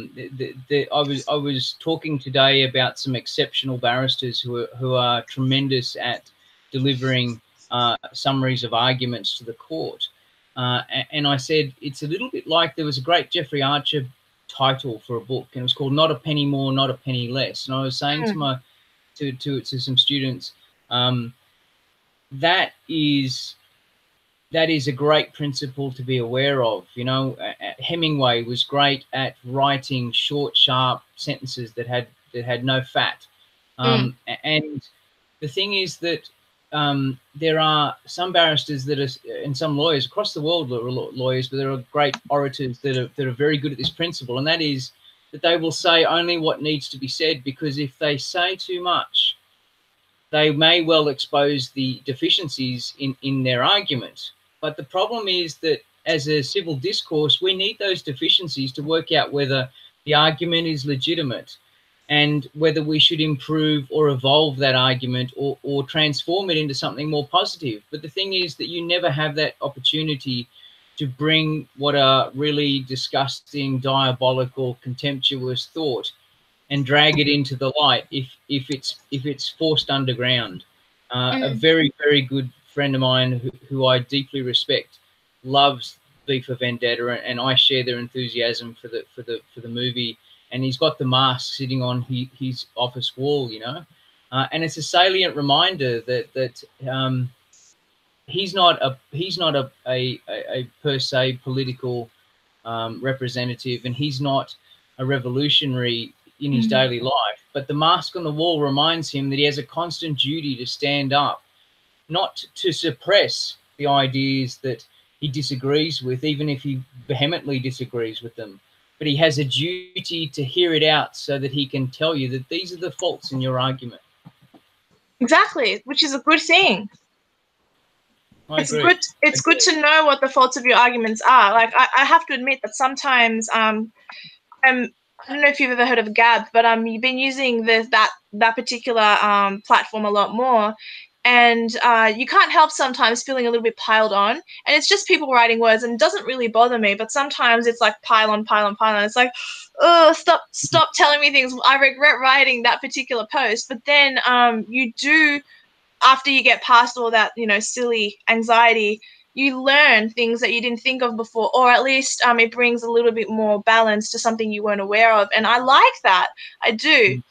was talking today about some exceptional barristers who are tremendous at delivering summaries of arguments to the court, and I said it's a little bit like, there was a great Jeffrey Archer title for a book, and it was called "Not a Penny More, Not a Penny Less." And I was saying to some students, that is a great principle to be aware of. You know, Hemingway was great at writing short, sharp sentences that had no fat. And the thing is that there are some barristers that are, and some lawyers across the world, lawyers, but there are great orators that are very good at this principle, and that is that they will say only what needs to be said, because if they say too much, they may well expose the deficiencies in their argument. But the problem is that as a civil discourse, we need those deficiencies to work out whether the argument is legitimate and whether we should improve or evolve that argument or transform it into something more positive. But the thing is that you never have that opportunity to bring what are really disgusting, diabolical, contemptuous thought and drag it into the light if it's forced underground. A very good friend of mine who I deeply respect loves V for Vendetta, and I share their enthusiasm for the movie. And he's got the mask sitting on his office wall, you know, and it's a salient reminder that he's not a per se political representative, and he's not a revolutionary in his daily life. But the mask on the wall reminds him that he has a constant duty to stand up, not to suppress the ideas that he disagrees with, even if he vehemently disagrees with them. But he has a duty to hear it out so that he can tell you that these are the faults in your argument. Exactly, which is a good thing. I It's agree. good. It's good to know what the faults of your arguments are. Like I have to admit that sometimes I don't know if you've ever heard of Gab, but you've been using that particular platform a lot more, and you can't help sometimes feeling a little bit piled on, and it's just people writing words, and it doesn't really bother me, but sometimes it's like pile on, pile on, pile on. It's like, oh, stop telling me things. I regret writing that particular post, but then you do, after you get past all that, you know, silly anxiety, you learn things that you didn't think of before, or at least it brings a little bit more balance to something you weren't aware of. And I like that. I do.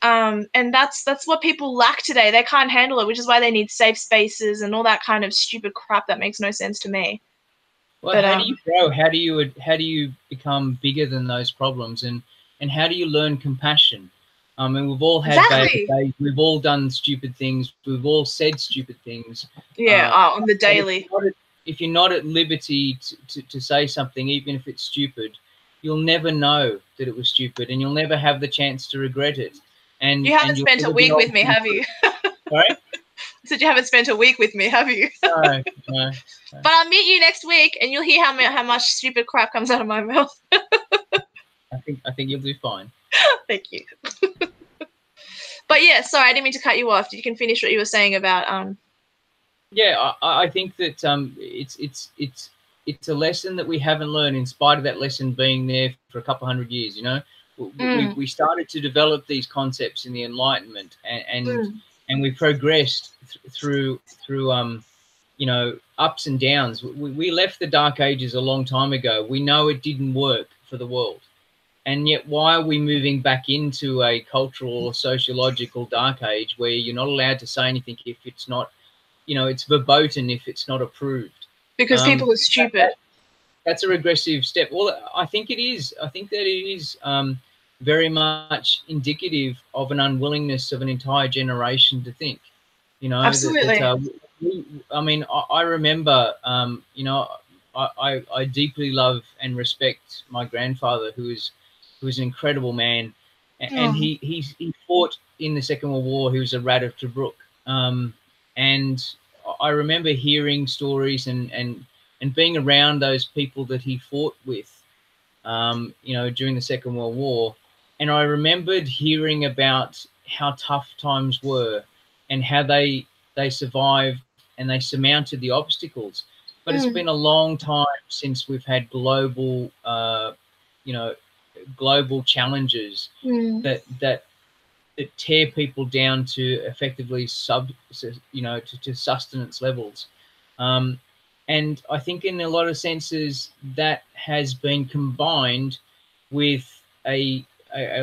And that's what people lack today. They can't handle it, which is why they need safe spaces and all that kind of stupid crap that makes no sense to me. Well, But how do you grow? How do you become bigger than those problems? And how do you learn compassion? I mean, we've all had bad days. We've all done stupid things. We've all said stupid things. Yeah, on the daily. If you're not at liberty to say something, even if it's stupid, you'll never know that it was stupid, and you'll never have the chance to regret it. And you haven't spent a week with me, have you? Sorry? I said you haven't spent a week with me, have you? No. But I'll meet you next week, and you'll hear how much stupid crap comes out of my mouth. I think you'll do fine. Thank you. But yeah, sorry, I didn't mean to cut you off. You can finish what you were saying about Yeah, I think that it's a lesson that we haven't learned, in spite of that lesson being there for a couple hundred years. You know, we started to develop these concepts in the Enlightenment, and we progressed through you know, ups and downs. We left the Dark Ages a long time ago. We know it didn't work for the world. And yet, why are we moving back into a cultural or sociological dark age where you're not allowed to say anything if it's not, you know, it's verboten if it's not approved? Because people are stupid. That's a regressive step. Well, I think it is. I think that it is very much indicative of an unwillingness of an entire generation to think. You know, absolutely. I mean, I remember, you know, I deeply love and respect my grandfather, who was an incredible man, and he fought in the Second World War. He was a rat of Tobruk, and I remember hearing stories and being around those people that he fought with, you know, during the Second World War, and I remembered hearing about how tough times were and how they survived and they surmounted the obstacles. But it's been a long time since we've had global, you know, global challenges that tear people down to effectively you know, to sustenance levels. And I think in a lot of senses that has been combined with a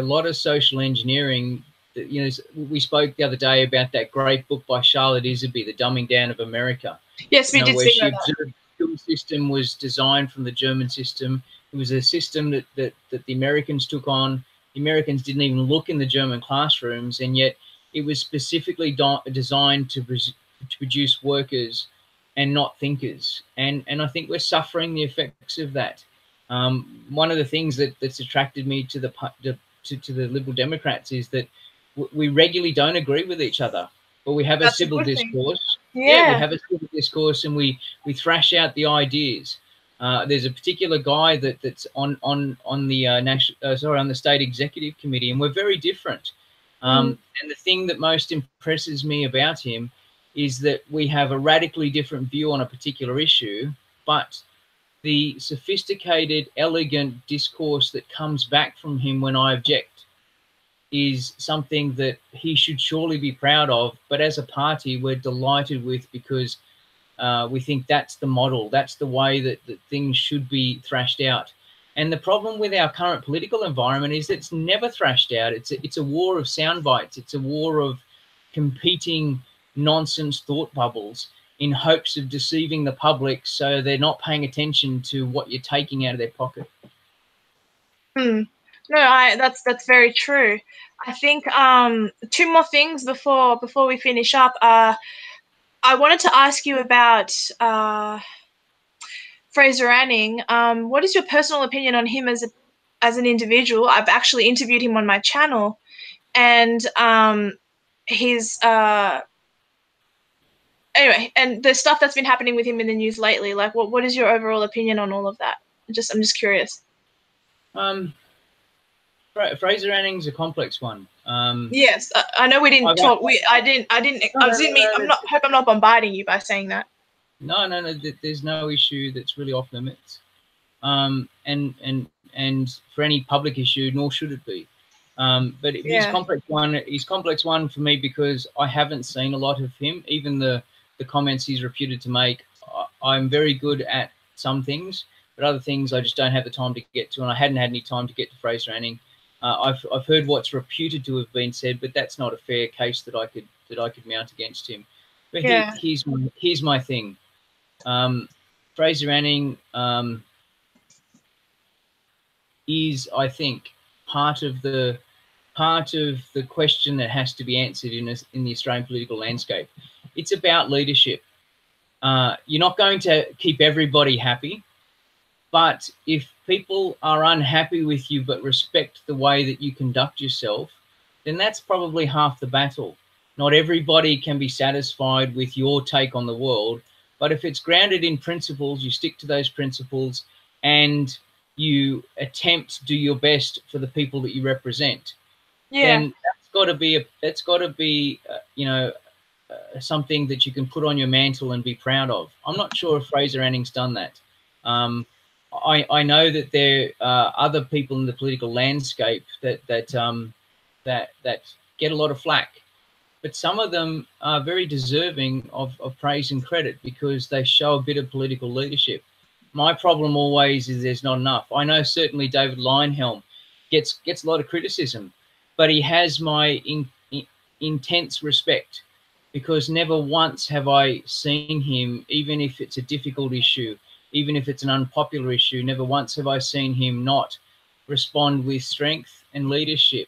lot of social engineering. You know, we spoke the other day about that great book by Charlotte Iserby, The Dumbing Down of America. Yes, we did where see she that. observed the school system was designed from the German system. It was a system that the Americans took on. The Americans didn't even look in the German classrooms, and yet it was specifically designed to produce workers and not thinkers. And I think we're suffering the effects of that. One of the things that's attracted me to the Liberal Democrats is that we regularly don't agree with each other, but we have a civil discourse. Yeah, we have a civil discourse, and we thrash out the ideas. There's a particular guy that's on the on the state executive committee, and we're very different. And the thing that most impresses me about him is that we have a radically different view on a particular issue, but the sophisticated, elegant discourse that comes back from him when I object is something that he should surely be proud of. But as a party, we're delighted with, because we think that's the model, that's the way that things should be thrashed out. And the problem with our current political environment is it's never thrashed out. It's a war of sound bites. It's a war of competing nonsense thought bubbles in hopes of deceiving the public so they're not paying attention to what you're taking out of their pocket. No, that's very true. I think two more things before we finish up. I wanted to ask you about Fraser Anning. What is your personal opinion on him as an individual? I've actually interviewed him on my channel, and his anyway, and the stuff that's been happening with him in the news lately. Like, what is your overall opinion on all of that? I'm just curious. Fraser Anning's a complex one. Yes, I know we didn't talk. I didn't mean. Hope I'm not bombarding you by saying that. No. There's no issue that's really off limits. And for any public issue, nor should it be. But he's complex one. He's complex one for me because I haven't seen a lot of him. Even the comments he's reputed to make, I'm very good at some things, but other things I just don't have the time to get to, and I hadn't had any time to get to Fraser Anning. I've heard what's reputed to have been said, but that's not a fair case that I could mount against him. But here's my thing. Fraser Anning is, I think, part of the question that has to be answered in the Australian political landscape. It's about leadership. You're not going to keep everybody happy, but if people are unhappy with you but respect the way that you conduct yourself, then that's probably half the battle. Not everybody can be satisfied with your take on the world, but if it's grounded in principles, you stick to those principles and you attempt to do your best for the people that you represent, then that's got to be something that you can put on your mantle and be proud of. I'm not sure if Fraser Anning's done that. I know that there are other people in the political landscape that get a lot of flack, but some of them are very deserving of praise and credit because they show a bit of political leadership. My problem always is there's not enough. I know certainly David Leyonhjelm gets a lot of criticism, but he has my intense respect, because never once have I seen him, even if it's a difficult issue, even if it's an unpopular issue, never once have I seen him not respond with strength and leadership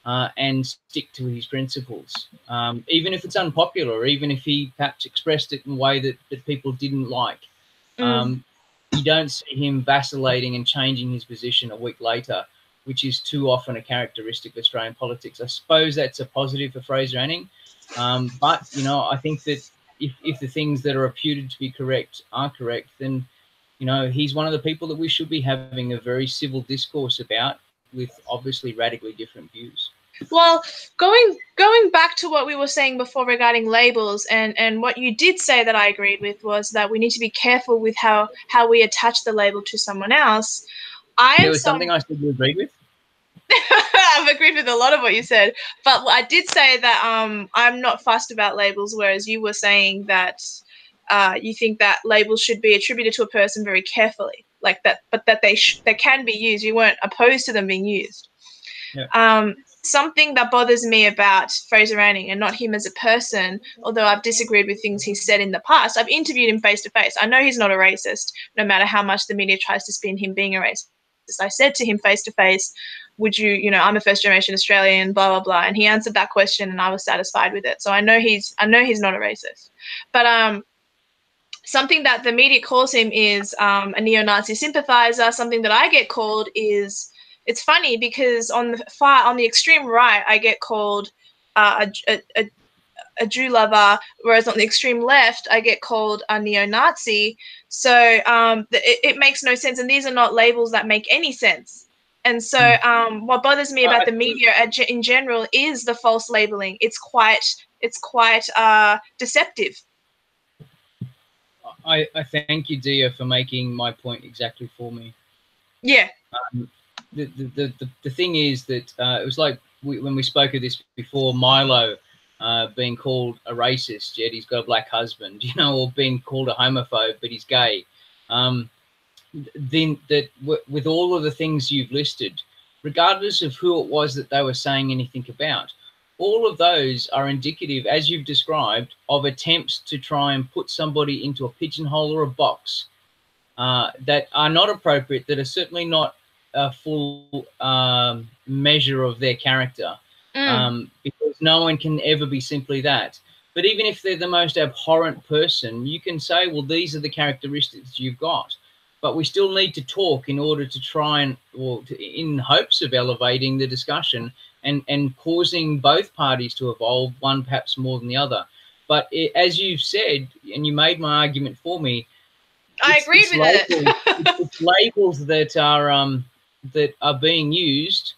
and stick to his principles. Even if it's unpopular, even if he perhaps expressed it in a way that people didn't like. You don't see him vacillating and changing his position a week later, which is too often a characteristic of Australian politics. I suppose that's a positive for Fraser Anning. But, I think that if the things that are reputed to be correct are correct, then, he's one of the people that we should be having a very civil discourse about, with obviously radically different views. Well, going back to what we were saying before regarding labels, and what you did say that I agreed with was that we need to be careful with how we attach the label to someone else. There was something I said you agreed with? I've agreed with a lot of what you said, but I did say that I'm not fussed about labels, whereas you were saying that you think that labels should be attributed to a person very carefully, like that, but that they can be used. You weren't opposed to them being used. Yeah. Something that bothers me about Fraser Anning, and not him as a person, although I've disagreed with things he's said in the past, I've interviewed him face to face. I know he's not a racist, no matter how much the media tries to spin him being a racist. I said to him face to face, would you, I'm a first generation Australian, blah, blah, blah. And he answered that question and I was satisfied with it. So I know he's not a racist. But something that the media calls him is a neo-Nazi sympathizer. Something that I get called is, it's funny because on the extreme right, I get called a Jew lover, whereas on the extreme left, I get called a neo-Nazi. So it makes no sense. And these are not labels that make any sense. And so what bothers me about the media in general is the false labeling. It's quite deceptive. I thank you, Dia, for making my point exactly for me. Yeah. The thing is that it was like when we spoke of this before, Milo being called a racist, yet he's got a black husband, you know, or being called a homophobe, but he's gay. Then that with all of the things you've listed, regardless of who it was that they were saying anything about, all of those are indicative, as you've described, of attempts to try and put somebody into a pigeonhole or a box that are not appropriate, that are certainly not a full measure of their character, because no one can ever be simply that. But even if they're the most abhorrent person, you can say, well, these are the characteristics you've got. But we still need to talk in order to try and, or in hopes of elevating the discussion and causing both parties to evolve, one perhaps more than the other. But as you've said, and you made my argument for me, I agreed with labels, it. it's labels that are being used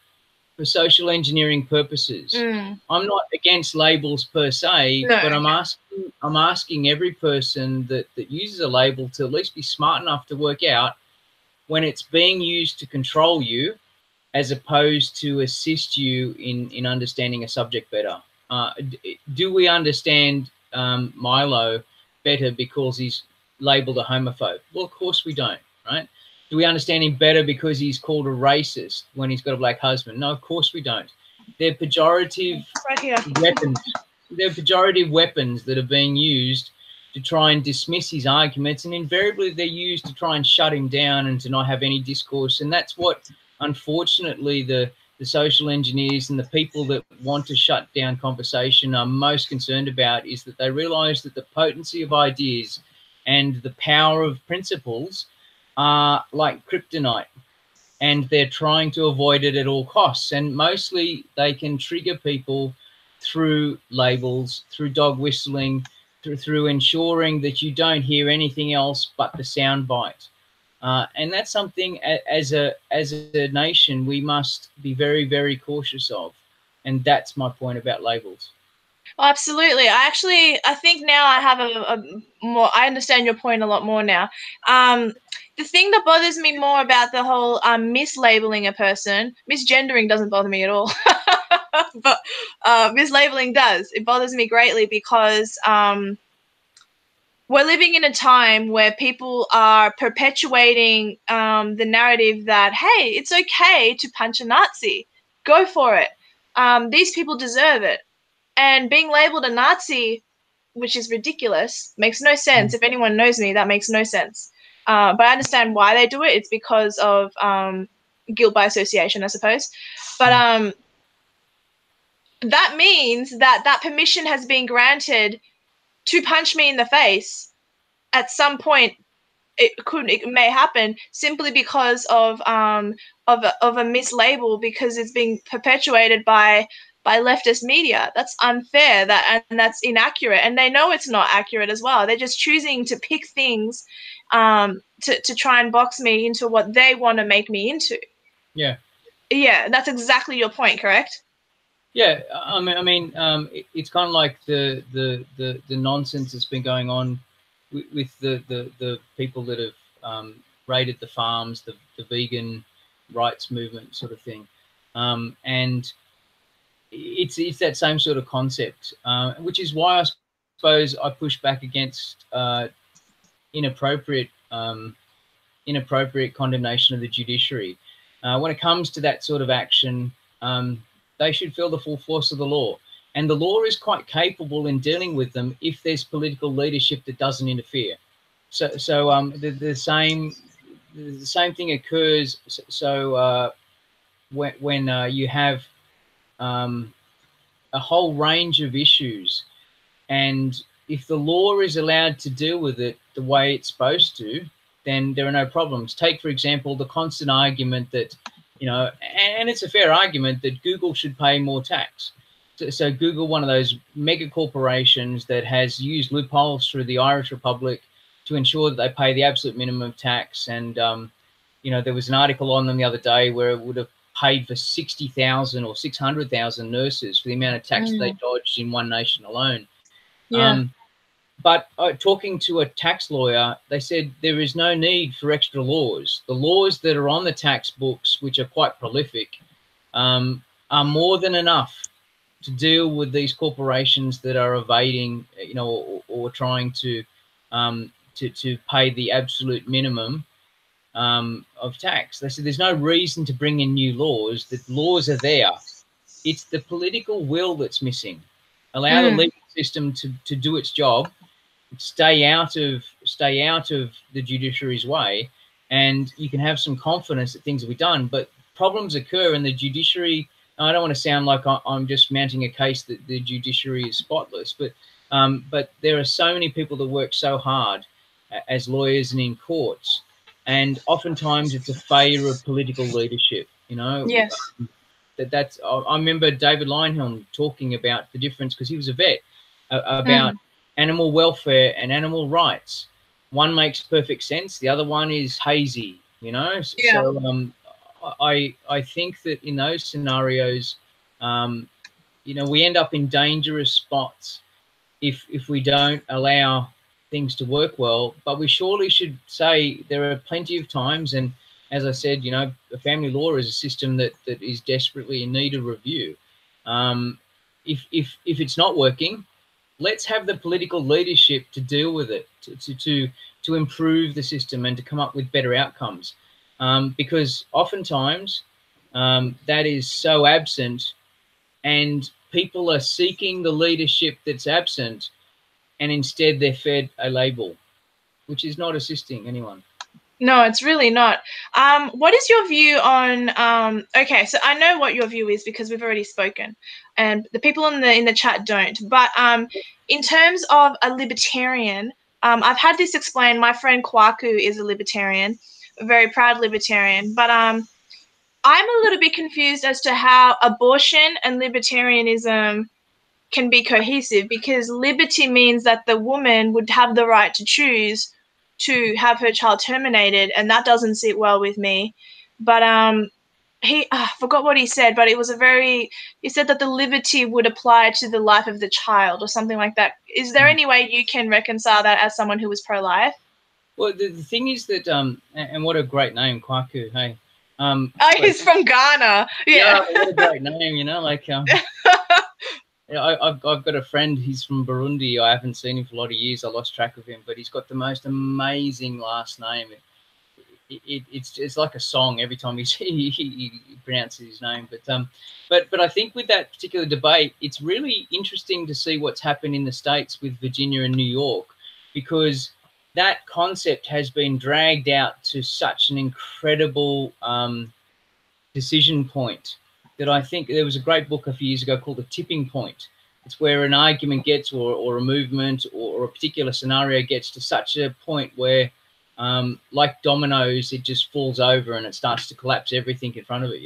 for social engineering purposes. I'm not against labels per se, No, but I'm asking every person that uses a label to at least be smart enough to work out when it's being used to control you, as opposed to assist you in understanding a subject better. Do we understand Milo better because he's labeled a homophobe? Well, of course we don't, right? Do we understand him better because he's called a racist when he's got a black husband? No, of course we don't. They're pejorative weapons. They're pejorative weapons that are being used to try and dismiss his arguments, and invariably they're used to try and shut him down and to not have any discourse. And that's what, unfortunately, the social engineers and the people that want to shut down conversation are most concerned about, is that they realize that the potency of ideas and the power of principles are like kryptonite, and they're trying to avoid it at all costs. And mostly they can trigger people through labels, through dog whistling, through ensuring that you don't hear anything else but the sound bite. And that's something as a nation we must be very, very cautious of. And that's my point about labels. Oh, absolutely. I think now I have a more, I understand your point a lot more now. The thing that bothers me more about the whole mislabeling a person, misgendering doesn't bother me at all, but mislabeling does. It bothers me greatly because we're living in a time where people are perpetuating the narrative that, hey, it's okay to punch a Nazi. Go for it. These people deserve it. And being labeled a Nazi, which is ridiculous, makes no sense. If anyone knows me, that makes no sense. But I understand why they do it. It's because of guilt by association, I suppose. But that means that permission has been granted to punch me in the face at some point. It may happen simply because of a mislabel, because it's being perpetuated by leftist media. That's unfair, and that's inaccurate, and they know it's not accurate as well. They're just choosing to pick things to try and box me into what they want to make me into. Yeah. Yeah, that's exactly your point, correct? Yeah, it's kind of like the nonsense that's been going on with the people that have raided the farms, the vegan rights movement sort of thing, and it's that same sort of concept, which is why I suppose I push back against inappropriate condemnation of the judiciary. When it comes to that sort of action, they should feel the full force of the law. And the law is quite capable in dealing with them if there's political leadership that doesn't interfere. So the same thing occurs. So when you have a whole range of issues, and if the law is allowed to deal with it the way it's supposed to, then there are no problems. Take, for example, the constant argument that, and it's a fair argument, that Google should pay more tax. So Google, one of those mega corporations that has used loopholes through the Irish Republic to ensure that they pay the absolute minimum of tax. And, there was an article on them the other day where it would have paid for 60,000 or 600,000 nurses for the amount of tax they dodged in one nation alone. Yeah. But talking to a tax lawyer, they said there is no need for extra laws. The laws that are on the tax books, which are quite prolific, are more than enough to deal with these corporations that are evading, or trying to pay the absolute minimum of tax. They said there's no reason to bring in new laws. The laws are there. It's the political will that's missing. Allow the legal system to do its job. Stay out of the judiciary's way, and you can have some confidence that things will be done. But problems occur, and the judiciary. I don't want to sound like I'm just mounting a case that the judiciary is spotless, but there are so many people that work so hard as lawyers and in courts, and oftentimes it's a failure of political leadership. Yes. That's. I remember David Leinhelm talking about the difference, because he was a vet, about animal welfare and animal rights. One makes perfect sense. The other one is hazy, Yeah. So I think that in those scenarios, we end up in dangerous spots if we don't allow things to work well. But we surely should say there are plenty of times, and as I said, family law is a system that is desperately in need of review. If it's not working, let's have the political leadership to deal with it, to improve the system and to come up with better outcomes. Because oftentimes that is so absent, and people are seeking the leadership that's absent, and instead they're fed a label, which is not assisting anyone. No, it's really not. What is your view on? Okay, so I know what your view is because we've already spoken, and the people in the chat don't. But in terms of a libertarian, I've had this explained. My friend Kwaku is a libertarian, a very proud libertarian. But I'm a little bit confused as to how abortion and libertarianism can be cohesive, because liberty means that the woman would have the right to choose to have her child terminated, and that doesn't sit well with me. But I forgot what he said, but it was he said that the liberty would apply to the life of the child or something like that. Is there any way you can reconcile that as someone who was pro-life? Well, the thing is that, and what a great name, Kwaku, hey. He's from Ghana. Yeah. What a great name, I've got a friend, he's from Burundi. I haven't seen him for a lot of years. I lost track of him, but he's got the most amazing last name. It's like a song every time he pronounces his name. But I think with that particular debate, it's really interesting to see what's happened in the States with Virginia and New York, because that concept has been dragged out to such an incredible decision point, that I think there was a great book a few years ago called The Tipping Point. It's where an argument gets, or a movement, or a particular scenario gets to such a point where, like dominoes, it just falls over and it starts to collapse everything in front of it,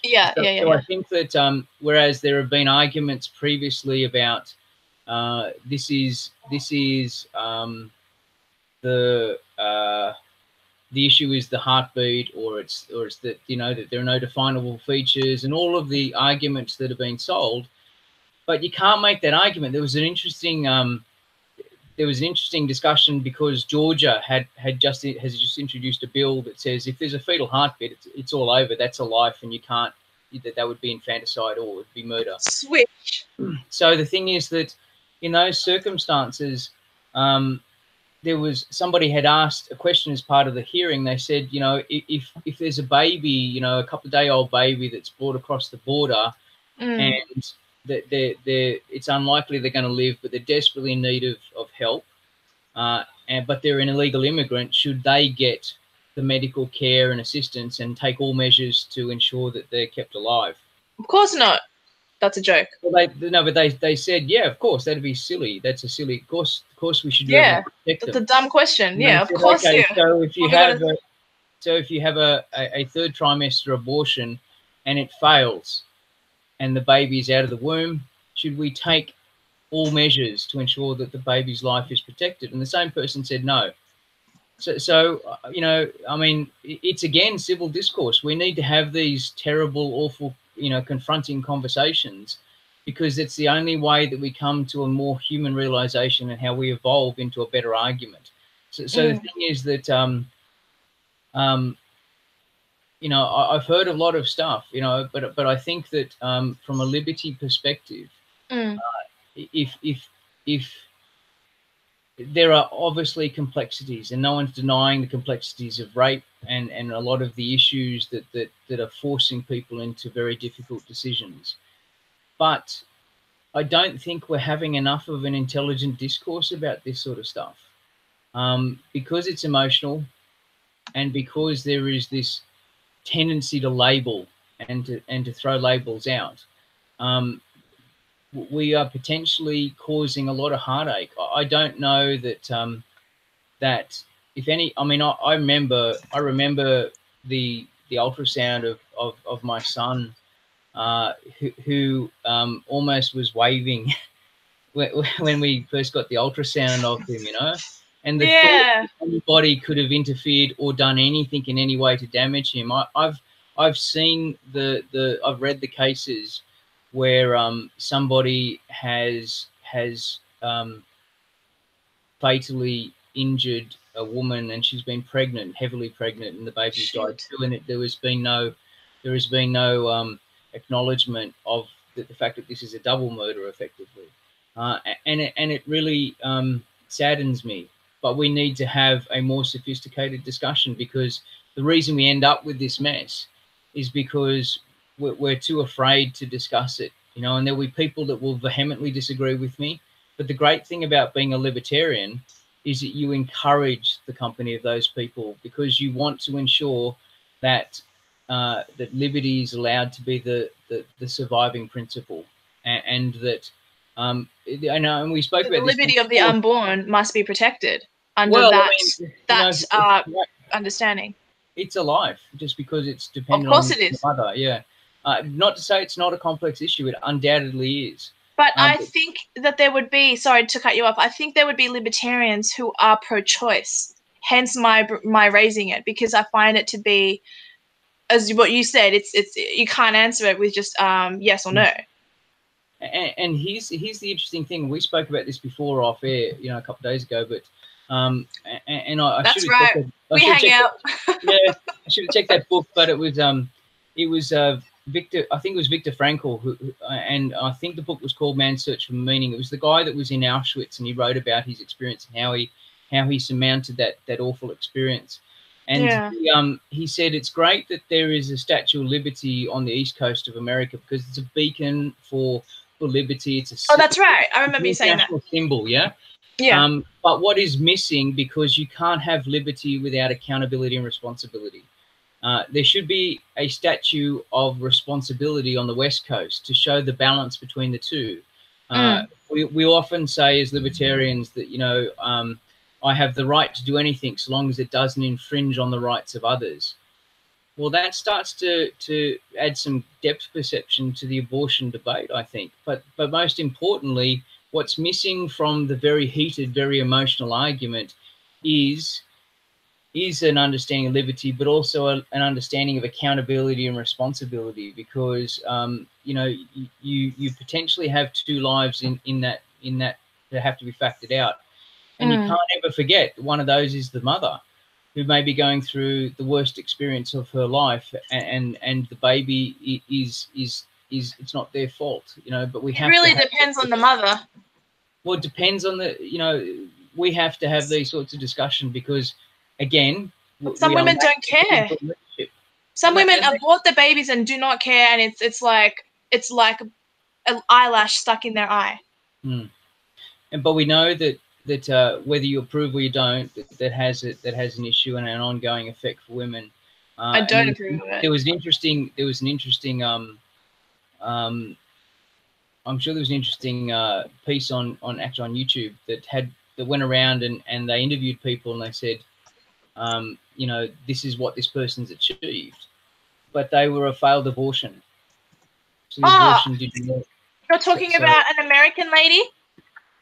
Yeah. So I think that whereas there have been arguments previously about this is the issue is the heartbeat, or it's that that there are no definable features, and all of the arguments that have been sold. But you can't make that argument. There was an interesting discussion, because Georgia has just introduced a bill that says if there's a fetal heartbeat, it's all over. That's a life, and you can't. That would be infanticide, or it would be murder. Switch. So the thing is that in those circumstances, there was somebody had asked a question as part of the hearing. They said, if there's a baby, a couple of day-old baby that's brought across the border, and that it's unlikely they're going to live, but they're desperately in need of help, but they're an illegal immigrant, should they get the medical care and assistance and take all measures to ensure that they're kept alive? Of course not. That's a joke. Well, they said, yeah, of course, that'd be silly. That's a silly. Of course, we should do Yeah, it to protect that's them. a dumb question. Yeah, of said, course. Okay, Yeah. so if you have a third trimester abortion and it fails, and the baby is out of the womb, should we take all measures to ensure that the baby's life is protected? And the same person said no. So I mean, it's again civil discourse. We need to have these terrible, awful, confronting conversations, because it's the only way that we come to a more human realization and how we evolve into a better argument. So the thing is that you know, I've heard a lot of stuff, you know, but I think that from a liberty perspective, if there are obviously complexities, and no one's denying the complexities of rape and a lot of the issues that are forcing people into very difficult decisions. But I don't think we're having enough of an intelligent discourse about this sort of stuff, because it's emotional, and because there is this tendency to label and to throw labels out. We are potentially causing a lot of heartache. I don't know that that if any. I mean, I remember the ultrasound of my son, who almost was waving when we first got the ultrasound of him, you know, and the thought that anybody could have interfered or done anything in any way to damage him. I've seen I've read the cases where somebody has fatally injured a woman, and she's been pregnant, heavily pregnant, and the baby's died too. And there has been no acknowledgement of the fact that this is a double murder, effectively, and it really saddens me. But we need to have a more sophisticated discussion, because the reason we end up with this mess is because we're too afraid to discuss it, you know. And there'll be people that will vehemently disagree with me, but the great thing about being a libertarian is that you encourage the company of those people, because you want to ensure that that liberty is allowed to be the surviving principle, and that I know, and we spoke about the liberty of the unborn must be protected under understanding. It's a life, just because it's dependent on the mother. Yeah, not to say it's not a complex issue; it undoubtedly is. But I think that there would be, sorry to cut you off, I think there would be libertarians who are pro-choice, hence my raising it, because I find it to be, as what you said, it's you can't answer it with just yes or no. And here's the interesting thing. We spoke about this before off air, you know, a couple of days ago, but that's right. We hang out. Yeah, I should have checked that book, but it was Victor, I think it was Viktor Frankl, and I think the book was called Man's Search for Meaning. It was the guy that was in Auschwitz, and he wrote about his experience and how he surmounted that awful experience. And he said it's great that there is a Statue of Liberty on the east coast of America, because it's a beacon for liberty. It's a that's right. I remember you saying that. Symbol, yeah. Yeah. But what is missing, because you can't have liberty without accountability and responsibility. There should be a statue of responsibility on the West Coast to show the balance between the two. We often say as libertarians that, you know, I have the right to do anything so long as it doesn't infringe on the rights of others. Well, that starts to add some depth perception to the abortion debate, I think. But most importantly, what's missing from the very heated, very emotional argument is an understanding of liberty, but also an understanding of accountability and responsibility, because you know, you potentially have two lives in that that have to be factored out, and you can't ever forget one of those is the mother, who may be going through the worst experience of her life, and the baby is it's not their fault, you know. But we have. It really depends on the mother. Well, it depends on the, you know, we have to have these sorts of discussion, because again, some women don't care. Some women abort the babies and do not care, and it's like an eyelash stuck in their eye. But we know that whether you approve or you don't, that has an issue and an ongoing effect for women. I don't approve of it. There was an interesting I'm sure there was an interesting piece on YouTube that went around, and they interviewed people, and they said, you know, this is what this person's achieved, but they were a failed abortion. So the abortion didn't work. You're talking about an American lady?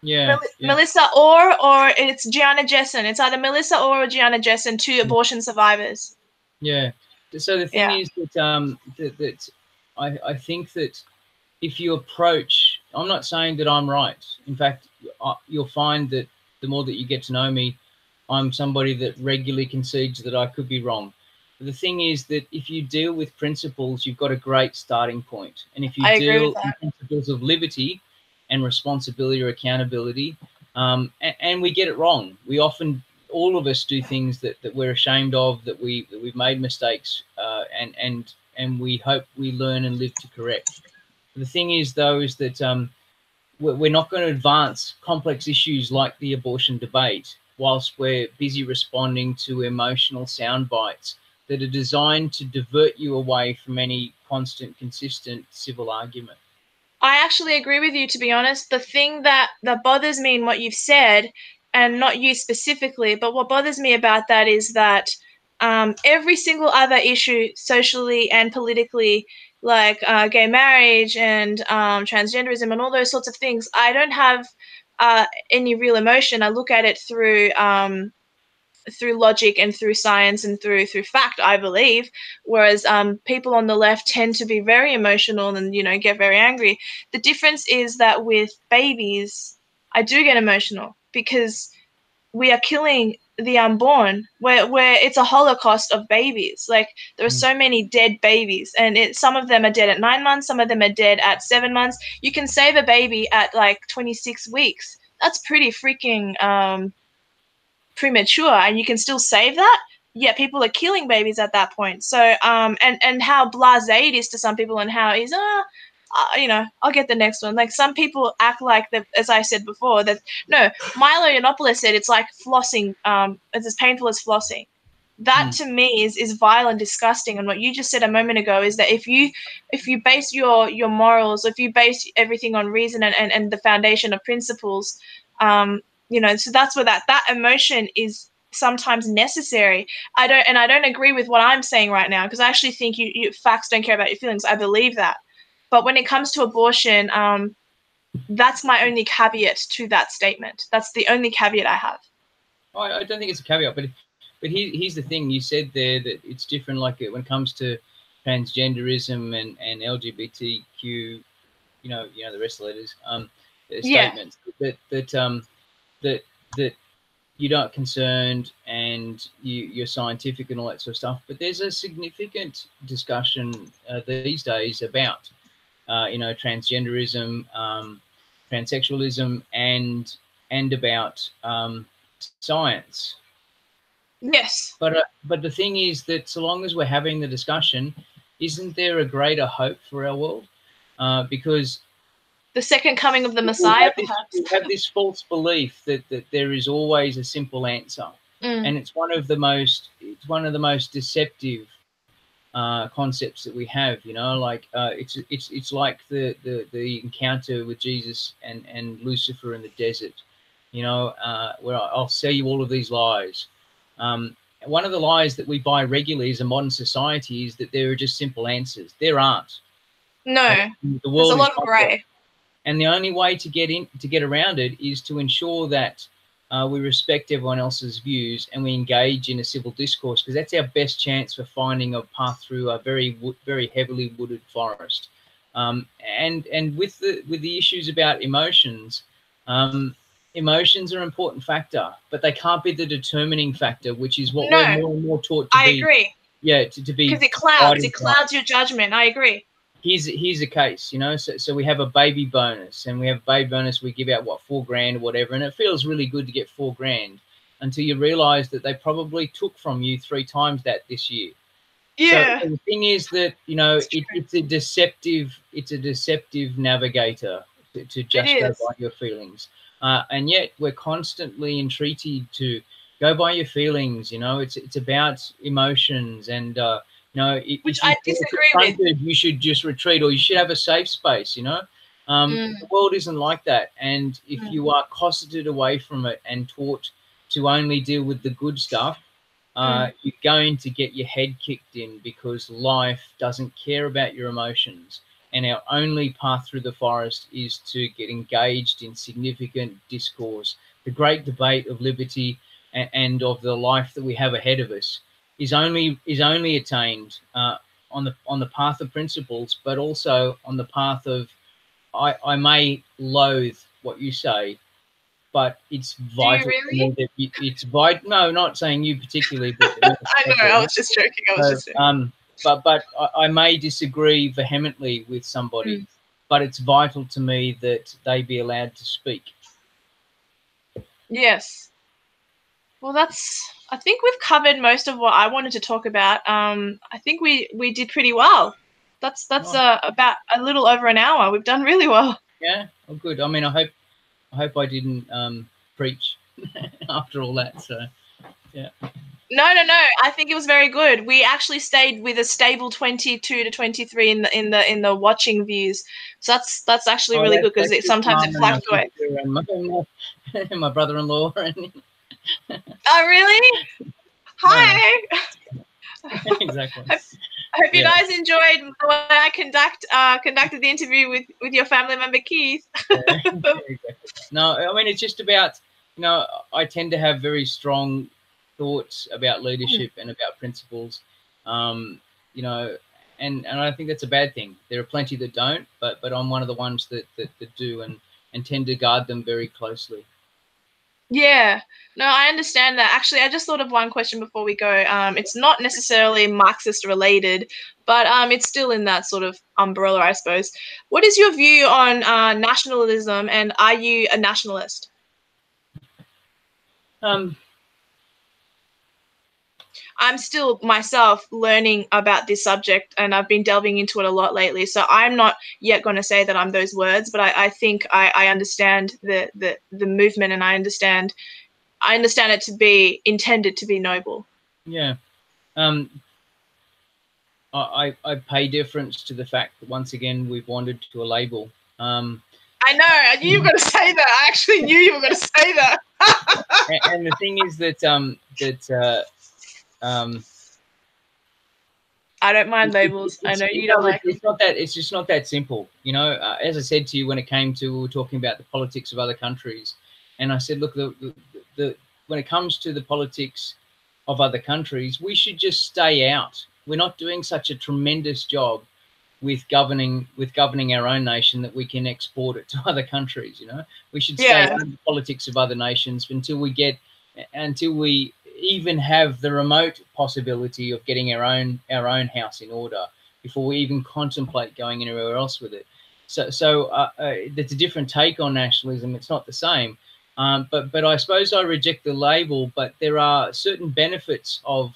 Yeah, Melissa Orr, or it's Gianna Jessen. It's either Melissa Orr or Gianna Jessen, two abortion survivors. Yeah. So the thing is that I think that if you approach, I'm not saying that I'm right. In fact, you'll find that the more that you get to know me, I'm somebody that regularly concedes that I could be wrong. But the thing is that if you deal with principles, you've got a great starting point. And if you I agree with deal in that. principles of liberty and responsibility or accountability, and we get it wrong. We often, all of us, do things that we're ashamed of, that we've made mistakes, and we hope we learn and live to correct. The thing is, though, is that we're not going to advance complex issues like the abortion debate whilst we're busy responding to emotional sound bites that are designed to divert you away from any constant, consistent civil argument. I actually agree with you, to be honest. The thing that bothers me in what you've said, and not you specifically, but what bothers me about that is that every single other issue, socially and politically, like gay marriage and transgenderism and all those sorts of things, I don't have any real emotion. I look at it through logic and through science and through fact, I believe. Whereas people on the left tend to be very emotional and get very angry. The difference is that with babies, I do get emotional because we are killing the unborn. Where it's a holocaust of babies. Like there are so many dead babies, and some of them are dead at 9 months, some of them are dead at 7 months. You can save a baby at like 26 weeks. That's pretty freaking premature, and you can still save that. Yet people are killing babies at that point. So and how blasé it is to some people, and how is I'll get the next one. Like some people act like that, as I said before, that no, Milo Yiannopoulos said it's like flossing, it's as painful as flossing. That to me is vile and disgusting. And what you just said a moment ago is that if you base your morals, if you base everything on reason and the foundation of principles, so that's where that emotion is sometimes necessary. I don't agree with what I'm saying right now, because I actually think you facts don't care about your feelings. I believe that. But when it comes to abortion, that's my only caveat to that statement. That's the only caveat I have. I don't think it's a caveat, but here's the thing. You said there that it's different, like when it comes to transgenderism and LGBTQ, the rest of the letters, statements that you're not concerned and you're scientific and all that sort of stuff. But there's a significant discussion these days about transgenderism, transsexualism, and about science. Yes. But the thing is that so long as we're having the discussion, isn't there a greater hope for our world? Because the second coming of the Messiah, perhaps. We have this false belief that there is always a simple answer, and it's one of the most deceptive concepts that we have. Like it's like the encounter with Jesus and Lucifer in the desert. Where I'll sell you all of these lies. One of the lies that we buy regularly as a modern society is that there are just simple answers. There aren't. No, the world there's a lot of grey. And the only way to get around it is to ensure that we respect everyone else's views and we engage in a civil discourse, because that's our best chance for finding a path through a very heavily wooded forest. And with the issues about emotions, emotions are an important factor, but they can't be the determining factor, which is what we're more and more taught to be. I agree. Yeah, to be, because it clouds your judgment. I agree. Here's a case, so we have a baby bonus, and we have a baby bonus, we give out $4,000 or whatever, and it feels really good to get $4,000 until you realize that they probably took from you 3 times that this year. Yeah. So the thing is that it's a deceptive navigator to just go by your feelings, and yet we're constantly entreated to go by your feelings. It's about emotions, and which I disagree with. You should just retreat, or you should have a safe space. The world isn't like that, and if you are cosseted away from it and taught to only deal with the good stuff, you're going to get your head kicked in, because life doesn't care about your emotions, and our only path through the forest is to get engaged in significant discourse. The great debate of liberty and of the life that we have ahead of us is only attained on the path of principles, but also on the path of I may loathe what you say, but it's Do you vital to really? me that it's vital. No, not saying you particularly, but I know. I was just joking. I was just joking. but I may disagree vehemently with somebody, but it's vital to me that they be allowed to speak. Yes. Well, I think we've covered most of what I wanted to talk about. I think we did pretty well. That's about a little over an hour. We've done really well. Yeah, well, good. I mean, I hope I didn't preach after all that. So, yeah. No. I think it was very good. We actually stayed with a stable 22 to 23 in the watching views. So that's actually really good because sometimes it fluctuates. And my brother-in-law. Oh, really? Hi. Exactly. I hope you guys enjoyed the way I conducted the interview with your family member Keith. Exactly. No, I mean, it's just about, I tend to have very strong thoughts about leadership and about principles, and I think that's a bad thing. There are plenty that don't, but I'm one of the ones that do and tend to guard them very closely. Yeah, no, I understand that. Actually, I just thought of one question before we go. It's not necessarily Marxist related, but it's still in that sort of umbrella, I suppose. What is your view on nationalism, and are you a nationalist? I'm still myself learning about this subject, and I've been delving into it a lot lately. So I'm not yet going to say that I'm those words, but I think I understand the movement, and I understand it to be intended to be noble. Yeah. I pay deference to the fact that once again we've wandered to a label. I know. I knew you were going to say that. I actually knew you were going to say that. and the thing is that I don't mind labels. I know you don't like them. It's just not that simple. As I said to you when it came to, we were talking about the politics of other countries, and I said, look, when it comes to the politics of other countries, we should just stay out. We're not doing such a tremendous job with governing our own nation that we can export it to other countries. We should stay out of the politics of other nations until we even have the remote possibility of getting our own house in order before we even contemplate going anywhere else with it. So that's a different take on nationalism. It's not the same. But I suppose I reject the label, but there are certain benefits of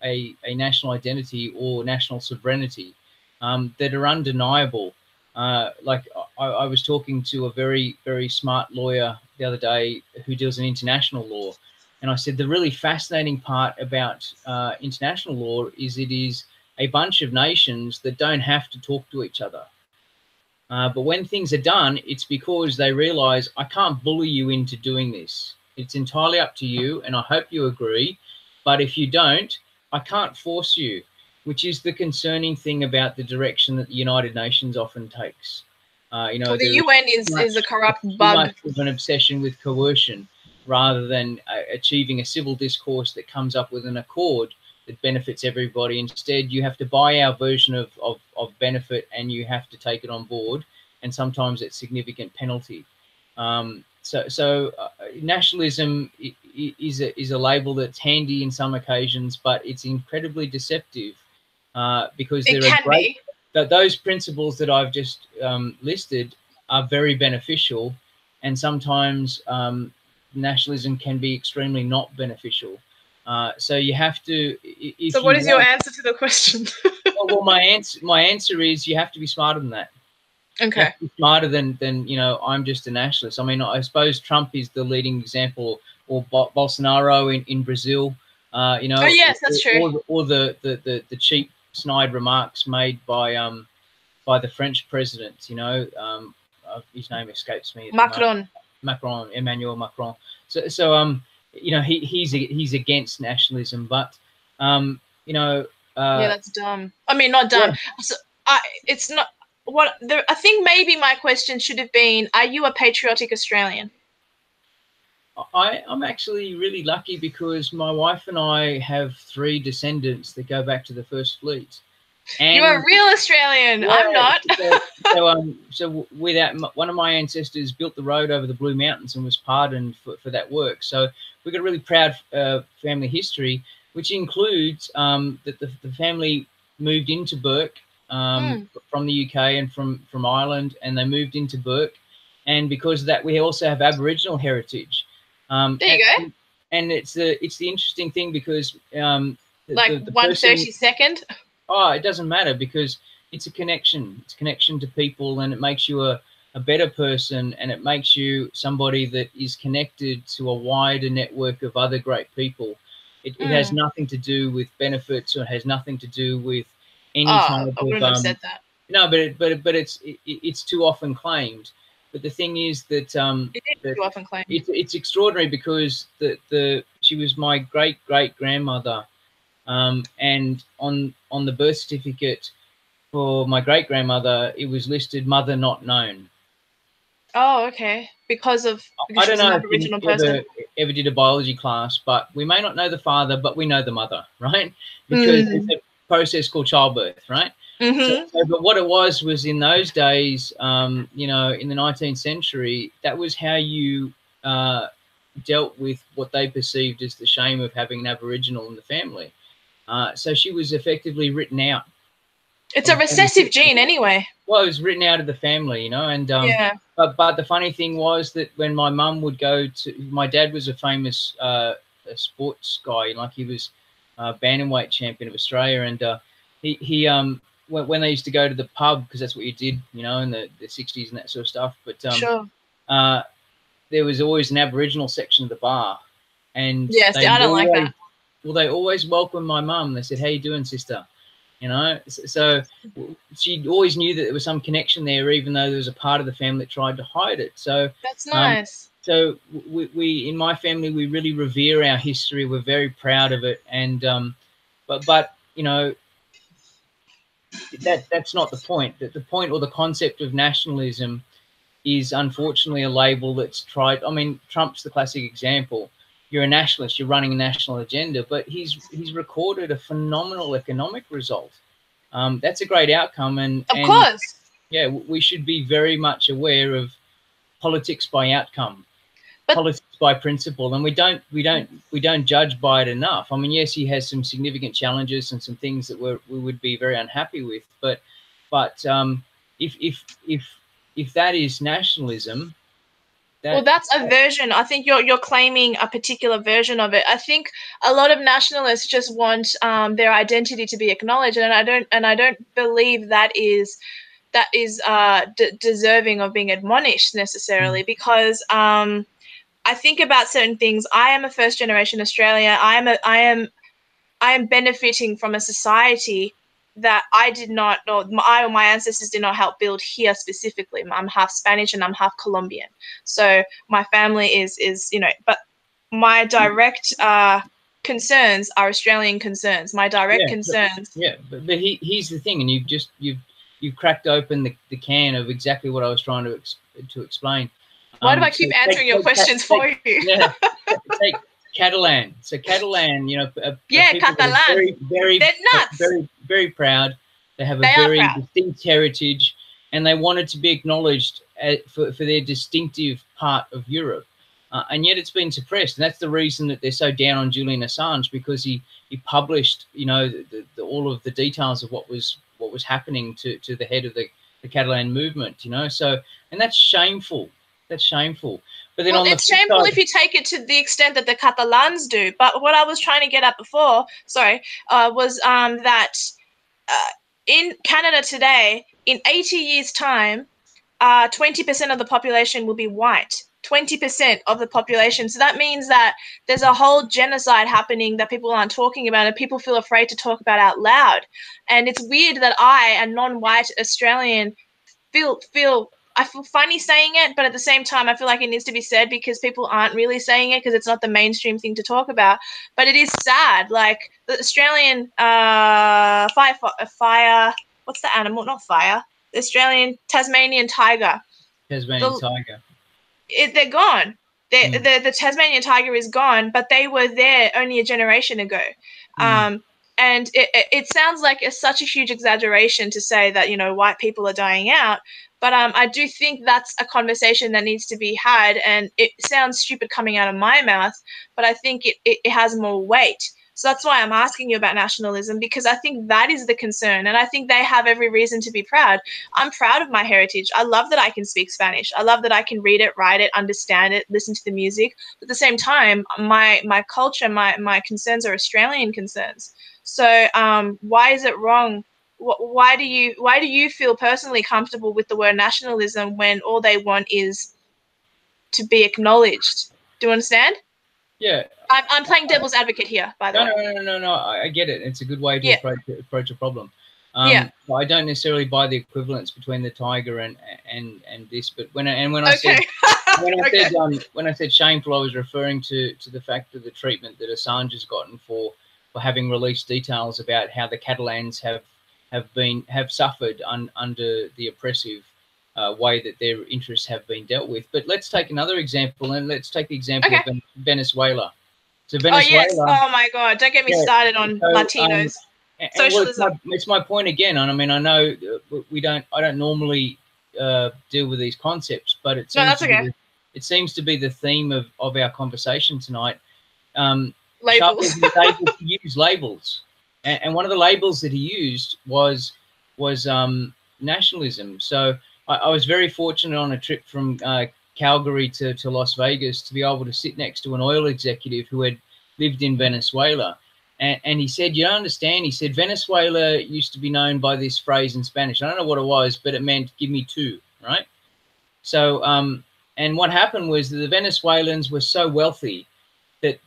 a national identity or national sovereignty that are undeniable. Like I was talking to a very, very smart lawyer the other day who deals in international law, and I said the really fascinating part about international law is it is a bunch of nations that don't have to talk to each other. But when things are done, it's because they realize I can't bully you into doing this. It's entirely up to you, and I hope you agree. But if you don't, I can't force you, which is the concerning thing about the direction that the United Nations often takes. Well, the UN is a corrupt bug. Much of an obsession with coercion rather than achieving a civil discourse that comes up with an accord that benefits everybody. Instead, you have to buy our version of benefit and you have to take it on board. And sometimes it's significant penalty. So nationalism is a label that's handy in some occasions, but it's incredibly deceptive because those principles that I've just listed are very beneficial, and sometimes nationalism can be extremely not beneficial. So you have to. So what is your answer to the question? well, my answer is you have to be smarter than that. Okay. You have to be smarter than I'm just a nationalist. I mean, I suppose Trump is the leading example, or Bolsonaro in Brazil. Oh yes, that's true. Or the cheap snide remarks made by the French president. His name escapes me. Emmanuel Macron. So he's against nationalism, but yeah, that's dumb. I mean, not dumb. Yeah. So, it's not what I think. Maybe my question should have been: are you a patriotic Australian? I'm actually really lucky because my wife and I have 3 descendants that go back to the First Fleet. And You're a real Australian. yeah, I'm not. so without one of my ancestors built the road over the Blue Mountains and was pardoned for that work. So we've got a really proud family history, which includes that the family moved into Burke from the UK and from Ireland, and they moved into Burke, and because of that, we also have Aboriginal heritage. There you go. And it's the interesting thing because Like the person. 1/32. Oh, it doesn't matter because it's a connection. It's a connection to people, and it makes you a better person, and it makes you somebody that is connected to a wider network of other great people. It has nothing to do with benefits, or it has nothing to do with any Oh, type I of wouldn't have said that. no, but it's too often claimed. But the thing is that It is too often claimed. it's extraordinary because she was my great grandmother. And on the birth certificate for my great grandmother, it was listed mother not known. Oh, okay. Because I she don't was an know if Aboriginal you person. ever did a biology class, but we may not know the father, but we know the mother, right? Because it's a process called childbirth, right? But what it was in those days, you know, in the 19th century, that was how you dealt with what they perceived as the shame of having an Aboriginal in the family. So she was effectively written out. It's a recessive gene anyway. Well, it was written out of the family, you know, and yeah. But the funny thing was that when my mum would go to, my dad was a famous a sports guy, like he was bantamweight champion of Australia, and he when they used to go to the pub, because that's what you did, you know, in the 60s and that sort of stuff. But sure. There was always an Aboriginal section of the bar, and yes, I don't like that. Well, they always welcomed my mum. They said, "How you doing, sister?" You know, so she always knew that there was some connection there, even though there was a part of the family that tried to hide it. So that's nice. So we in my family, we really revere our history. We're very proud of it, and but you know, that's not the point. The point or the concept of nationalism is unfortunately a label that's tried. I mean, Trump's the classic example. You're a nationalist, you're running a national agenda, but he's recorded a phenomenal economic result. That's a great outcome, and of course, yeah, we should be very much aware of politics by outcome, but politics by principle, and we don't judge by it enough. I mean, yes, he has some significant challenges and some things that we would be very unhappy with, but if that is nationalism. Well, that's a version. I think you're claiming a particular version of it. I think a lot of nationalists just want their identity to be acknowledged, and I don't believe that is deserving of being admonished necessarily, because I think about certain things. I am a first generation Australian. I am benefiting from a society that I did not, or my ancestors did not help build here specifically. I'm half Spanish and I'm half Colombian, so my family is you know. But my direct concerns are Australian concerns. My direct concerns. Yeah, but here's the thing, and you've cracked open the can of exactly what I was trying to explain. Why do I keep answering your questions for you? Yeah, take Catalan. So Catalan, you know, Catalan. Very, they're nuts. Very proud. They have a very distinct heritage, and they wanted to be acknowledged for their distinctive part of Europe. And yet it's been suppressed, and that's the reason that they're so down on Julian Assange, because he published, you know, all of the details of what was happening to the head of the Catalan movement, you know. So, and that's shameful. That's shameful. But then it's shameful if you take it to the extent that the Catalans do. But what I was trying to get at before, was that in Canada today, in 80 years' time, 20% of the population will be white. 20% of the population. So that means that there's a whole genocide happening that people aren't talking about, and people feel afraid to talk about out loud. And it's weird that I, a non-white Australian, I feel funny saying it, but at the same time, I feel like it needs to be said because people aren't really saying it because it's not the mainstream thing to talk about. But it is sad. Like the Australian fire. What's the animal? Not fire. The Australian Tasmanian tiger. Tasmanian tiger. They're gone. The Tasmanian tiger is gone, but they were there only a generation ago. And it sounds like such a huge exaggeration to say that, you know, white people are dying out. But I do think that's a conversation that needs to be had. And it sounds stupid coming out of my mouth, but I think it has more weight. So that's why I'm asking you about nationalism, because I think that is the concern. And I think they have every reason to be proud. I'm proud of my heritage. I love that I can speak Spanish. I love that I can read it, write it, understand it, listen to the music. But at the same time, my culture, my concerns are Australian concerns. So why is it wrong? Why do you feel personally comfortable with the word nationalism when all they want is to be acknowledged? Do you understand? Yeah. I'm playing devil's advocate here, by the way. No. I get it. It's a good way to Yeah. approach a problem. Yeah. I don't necessarily buy the equivalence between the tiger and this, but when I Okay. said when I said shameful, I was referring to the fact of the treatment that Assange has gotten for having released details about how the Catalans have suffered under the oppressive way that their interests have been dealt with. But let's take another example, and let's take the example Okay. of Venezuela. So Oh yes. Venezuela, Oh my God. Don't get me yeah. started on So, Latinos. and well, Socialism. it's my point again. And I mean, I know I don't normally deal with these concepts, but it No, seems that's to be okay. it seems to be the theme of our conversation tonight. Labels. Chavez was able to use labels, and one of the labels that he used was nationalism. So I was very fortunate on a trip from Calgary to Las Vegas to be able to sit next to an oil executive who had lived in Venezuela. And he said, you don't understand. He said, Venezuela used to be known by this phrase in Spanish. I don't know what it was, but it meant give me two, right? So, and what happened was that the Venezuelans were so wealthy that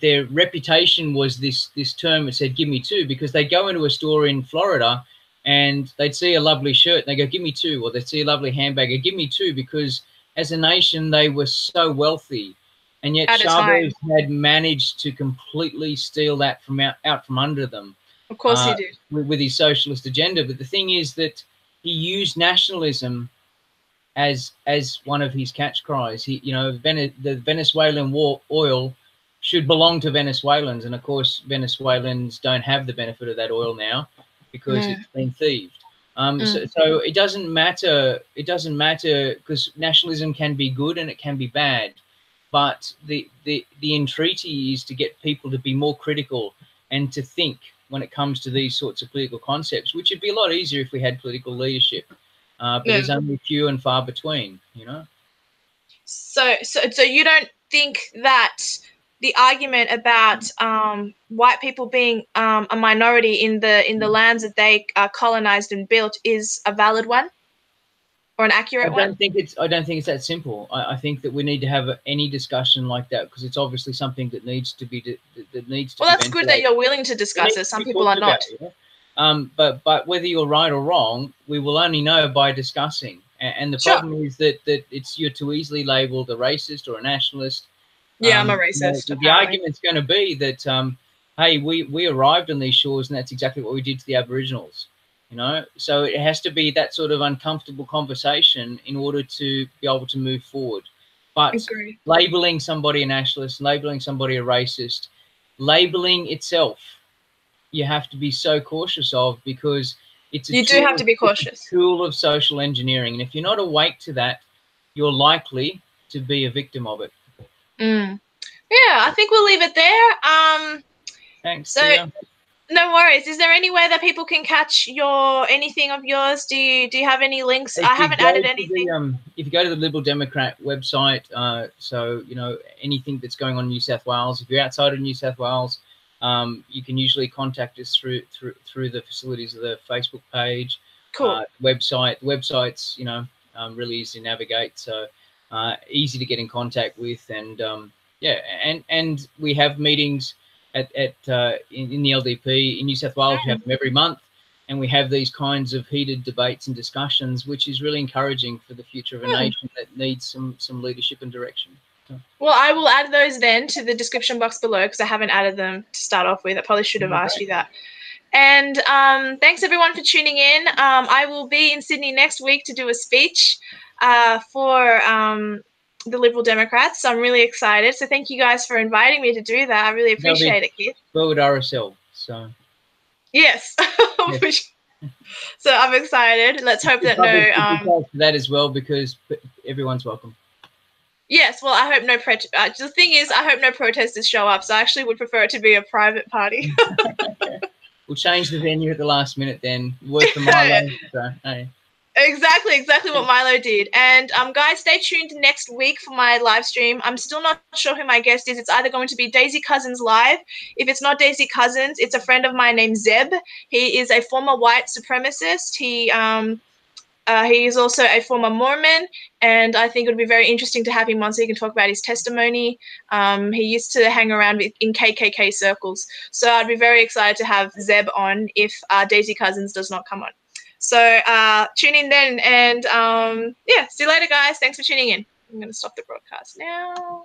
their reputation was this term that said give me two, because they go into a store in Florida and they'd see a lovely shirt and they go give me two, or they'd see a lovely handbag and give me two, because as a nation they were so wealthy, and yet At a time. Chavez had managed to completely steal that from out from under them Of course he did. with his socialist agenda. But the thing is that he used nationalism as one of his catch cries. He, you know, the Venezuelan oil should belong to Venezuelans, and of course Venezuelans don't have the benefit of that oil now because it's been thieved. So it doesn't matter. It doesn't matter, because nationalism can be good and it can be bad, but the entreaty is to get people to be more critical and to think when it comes to these sorts of political concepts, which would be a lot easier if we had political leadership. But there's only few and far between, you know. So you don't think that the argument about white people being a minority in the lands that they colonized and built is a valid one, or an accurate one? I don't think it's that simple. I think that we need to have any discussion like that, because it's obviously something that needs to be Well, that's good that you're willing to discuss it. Some people are not. But whether you're right or wrong, we will only know by discussing. And the problem is that you're too easily labelled a racist or a nationalist. Yeah, I'm a racist. The argument's going to be that, hey, we arrived on these shores, and that's exactly what we did to the Aboriginals. You know, so it has to be that sort of uncomfortable conversation in order to be able to move forward. But labelling somebody a nationalist, labelling somebody a racist, labelling itself, you have to be so cautious of, because it's a tool of social engineering. And if you're not awake to that, you're likely to be a victim of it. Yeah, I think we'll leave it there. Thanks. So, no worries. Is there anywhere that people can catch anything of yours? Do you have any links? I haven't added anything. If you go to the Liberal Democrat website, so you know anything that's going on in New South Wales. If you're outside of New South Wales, you can usually contact us through the facilities of the Facebook page, website. The website's really easy to navigate, so easy to get in contact with, and and we have meetings in the LDP in New South Wales. We have them every month, and we have these kinds of heated debates and discussions, which is really encouraging for the future of a nation that needs some leadership and direction. Well, I will add those then to the description box below, because I haven't added them to start off with. I probably should have asked you that. And thanks everyone for tuning in. I will be in Sydney next week to do a speech for the Liberal Democrats. So I'm really excited. So thank you guys for inviting me to do that. I really appreciate it, Keith. Forward RSL. So Yes. yes. So I'm excited. Let's hope that For that as well, because everyone's welcome. Yes, well, I hope no the thing is, I hope no protesters show up. So I actually would prefer it to be a private party. We'll change the venue at the last minute. Then work for Milo. So, hey. Exactly what Milo did. And guys, stay tuned next week for my live stream. I'm still not sure who my guest is. It's either going to be Daisy Cousins live. If it's not Daisy Cousins, it's a friend of mine named Zeb. He is a former white supremacist. He is also a former Mormon, and I think it would be very interesting to have him on so he can talk about his testimony. He used to hang around in KKK circles. So I'd be very excited to have Zeb on if Daisy Cousins does not come on. So tune in then, and yeah, see you later, guys. Thanks for tuning in. I'm going to stop the broadcast now.